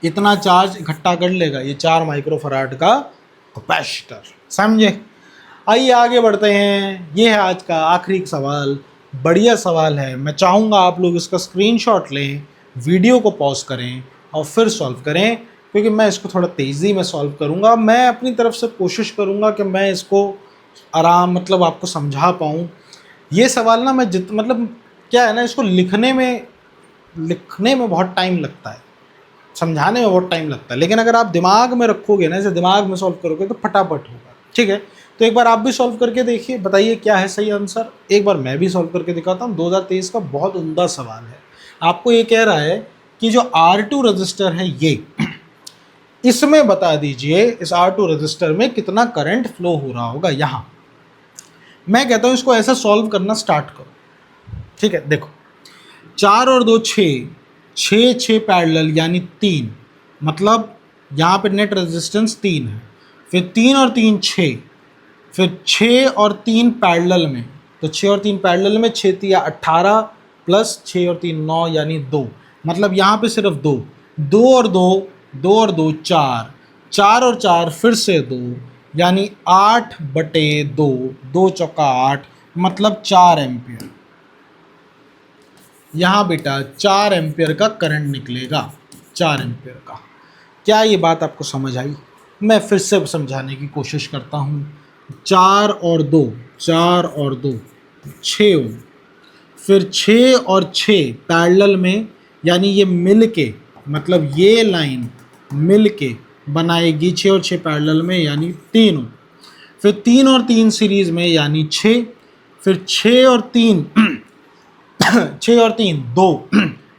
A: इतना चार्ज इकट्ठा कर लेगा ये 4 माइक्रोफराड का कैपेसिटर। समझे? आइए आगे बढ़ते हैं। ये है आज का आखिरी सवाल। बढ़िया सवाल है। मैं चाहूँगा आप लोग इसका स्क्रीनशॉट लें, वीडियो को पॉज करें और फिर सॉल्व करें, क्योंकि मैं इसको थोड़ा तेज़ी में सॉल्व करूँगा। मैं अपनी तरफ से कोशिश करूँगा कि मैं इसको मतलब आपको समझा पाऊँ। ये सवाल ना मैं मतलब क्या है ना, इसको लिखने में बहुत टाइम लगता है, समझाने में बहुत टाइम लगता है, लेकिन अगर आप दिमाग में रखोगे ना, इसे दिमाग में सॉल्व करोगे तो फटाफट होगा। ठीक है, तो एक बार आप भी सॉल्व करके देखिए, बताइए क्या है सही आंसर। एक बार मैं भी सॉल्व करके दिखाता हूँ। 2023 का बहुत उम्दा सवाल है। आपको ये कह रहा है कि जो R2 रजिस्टर है ये, इसमें बता दीजिए इस R2 रजिस्टर में कितना करंट फ्लो हो रहा होगा। यहाँ मैं कहता हूँ इसको ऐसा सॉल्व करना स्टार्ट करो। ठीक है, देखो 4 और 2 6, 6 पैरेलल यानी 3, मतलब यहाँ पे नेट रेजिस्टेंस 3 है। फिर 3 और 3 6, फिर 6 और 3 पैरेलल में, तो 6 और 3 पैरेलल में 6 या 18 प्लस 6 और 3 9 यानी 2, मतलब यहाँ पे सिर्फ 2, 2 और 2, 2 और 2 4, 4 और 4 फिर से 2 यानी 8/2, 2 चौका 8, मतलब 4 एम्पियर। यहाँ बेटा 4 एम्पियर का करंट निकलेगा, 4 एम्पियर का। क्या ये बात आपको समझ आई? मैं फिर से समझाने की कोशिश करता हूँ। 4 और 2, 4 और 2 6 ओम, फिर 6 और 6 पैरेलल में, यानी ये मिल के, मतलब ये लाइन मिल के बनाएगी 6 और 6 पैरेलल में यानी 3 ओम। फिर 3 और 3 सीरीज़ में यानी 6, फिर 6 और 3 6 और 3 2,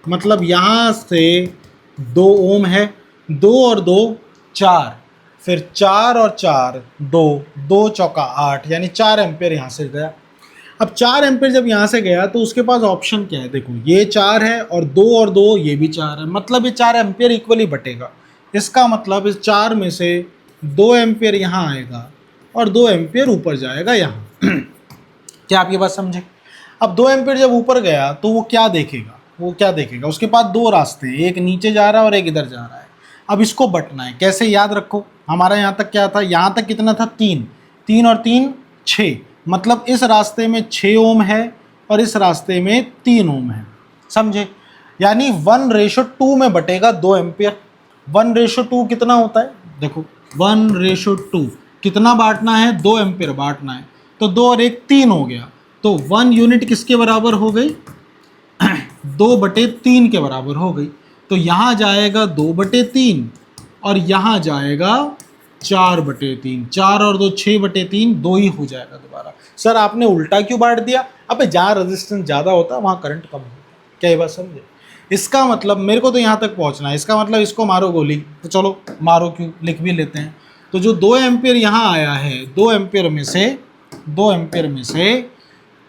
A: मतलब यहाँ से 2 ओम है, 2 और 2 4, फिर 4 और 4 2, 2 चौका 8 यानी 4 एम्पियर यहाँ से गया। अब 4 एम्पियर जब यहाँ से गया तो उसके पास ऑप्शन क्या है? देखो ये 4 है और 2 और 2 ये भी 4 है, मतलब ये 4 एम्पियर इक्वली बटेगा। इसका मतलब इस 4 में से 2 एम्पियर यहाँ आएगा और 2 एम्पियर ऊपर जाएगा यहाँ। क्या आप ये बात समझे? अब 2 एम्पियर जब ऊपर गया तो वो क्या देखेगा? उसके पास 2 रास्ते हैं, एक नीचे जा रहा है और एक इधर जा रहा है। अब इसको बटना है। कैसे? याद रखो, हमारा यहाँ तक क्या था? यहाँ तक कितना था? 3, 3 और 3 6, मतलब इस रास्ते में 6 ओम है और इस रास्ते में 3 ओम है। समझे? यानी 1:2 में बटेगा 2 एम्पियर। 1:2 कितना होता है? देखो 1:2 कितना बांटना है? 2 एम्पियर बांटना है, तो 2 और 1 3 हो गया। तो 1 यूनिट किसके बराबर हो गई? 2/3 के बराबर हो गई। तो यहाँ जाएगा 2/3 और यहाँ जाएगा 4/3। 4 और 2 6/3, 2 ही हो जाएगा दोबारा। सर आपने उल्टा क्यों बांट दिया? अबे जहाँ रेजिस्टेंस ज़्यादा होता है वहाँ करंट कम होता है। क्या ये बात समझे? इसका मतलब मेरे को तो यहाँ तक पहुँचना है, इसका मतलब इसको मारो गोली। तो चलो मारो, क्यों, लिख भी लेते हैं। तो जो 2 एम्पियर यहाँ आया है, 2 एम्पियर में से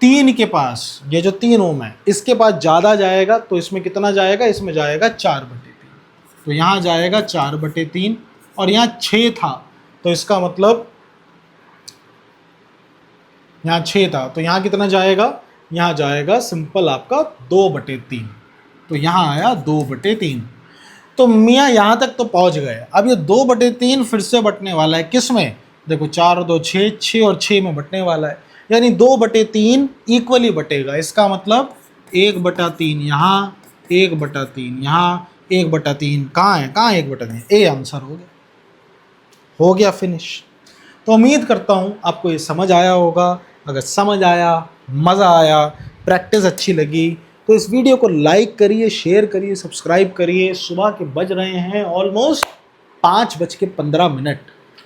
A: 3 के पास, ये जो 3 ओम है इसके पास ज़्यादा जाएगा, तो इसमें कितना जाएगा? इसमें जाएगा 4/3। तो यहाँ जाएगा 4/3 और यहाँ 6 था, तो इसका मतलब यहाँ 6 था, तो यहाँ कितना जाएगा? यहाँ जाएगा सिंपल आपका 2/3। तो यहाँ आया 2/3। तो मियाँ यहाँ तक तो पहुँच गए। अब ये 2/3 फिर से बटने वाला है किस में? देखो 4 और 2 6, 6 और 6 में बटने वाला है, यानी 2/3 इक्वली बटेगा। इसका मतलब 1/3 यहाँ, 1/3 यहाँ, 1/3 कहाँ है? 1/3? ए आंसर हो गया फिनिश। तो उम्मीद करता हूँ आपको ये समझ आया होगा। अगर समझ आया, मज़ा आया, प्रैक्टिस अच्छी लगी, तो इस वीडियो को लाइक करिए, शेयर करिए, सब्सक्राइब करिए। सुबह के बज रहे हैं ऑलमोस्ट 5:15।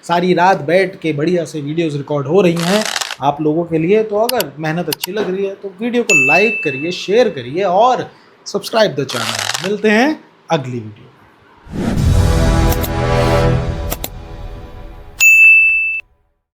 A: सारी रात बैठ के बढ़िया से वीडियोस रिकॉर्ड हो रही हैं आप लोगों के लिए। तो अगर मेहनत अच्छी लग रही है तो वीडियो को लाइक करिए, शेयर करिए और सब्सक्राइब द चैनल। मिलते हैं अगली वीडियो।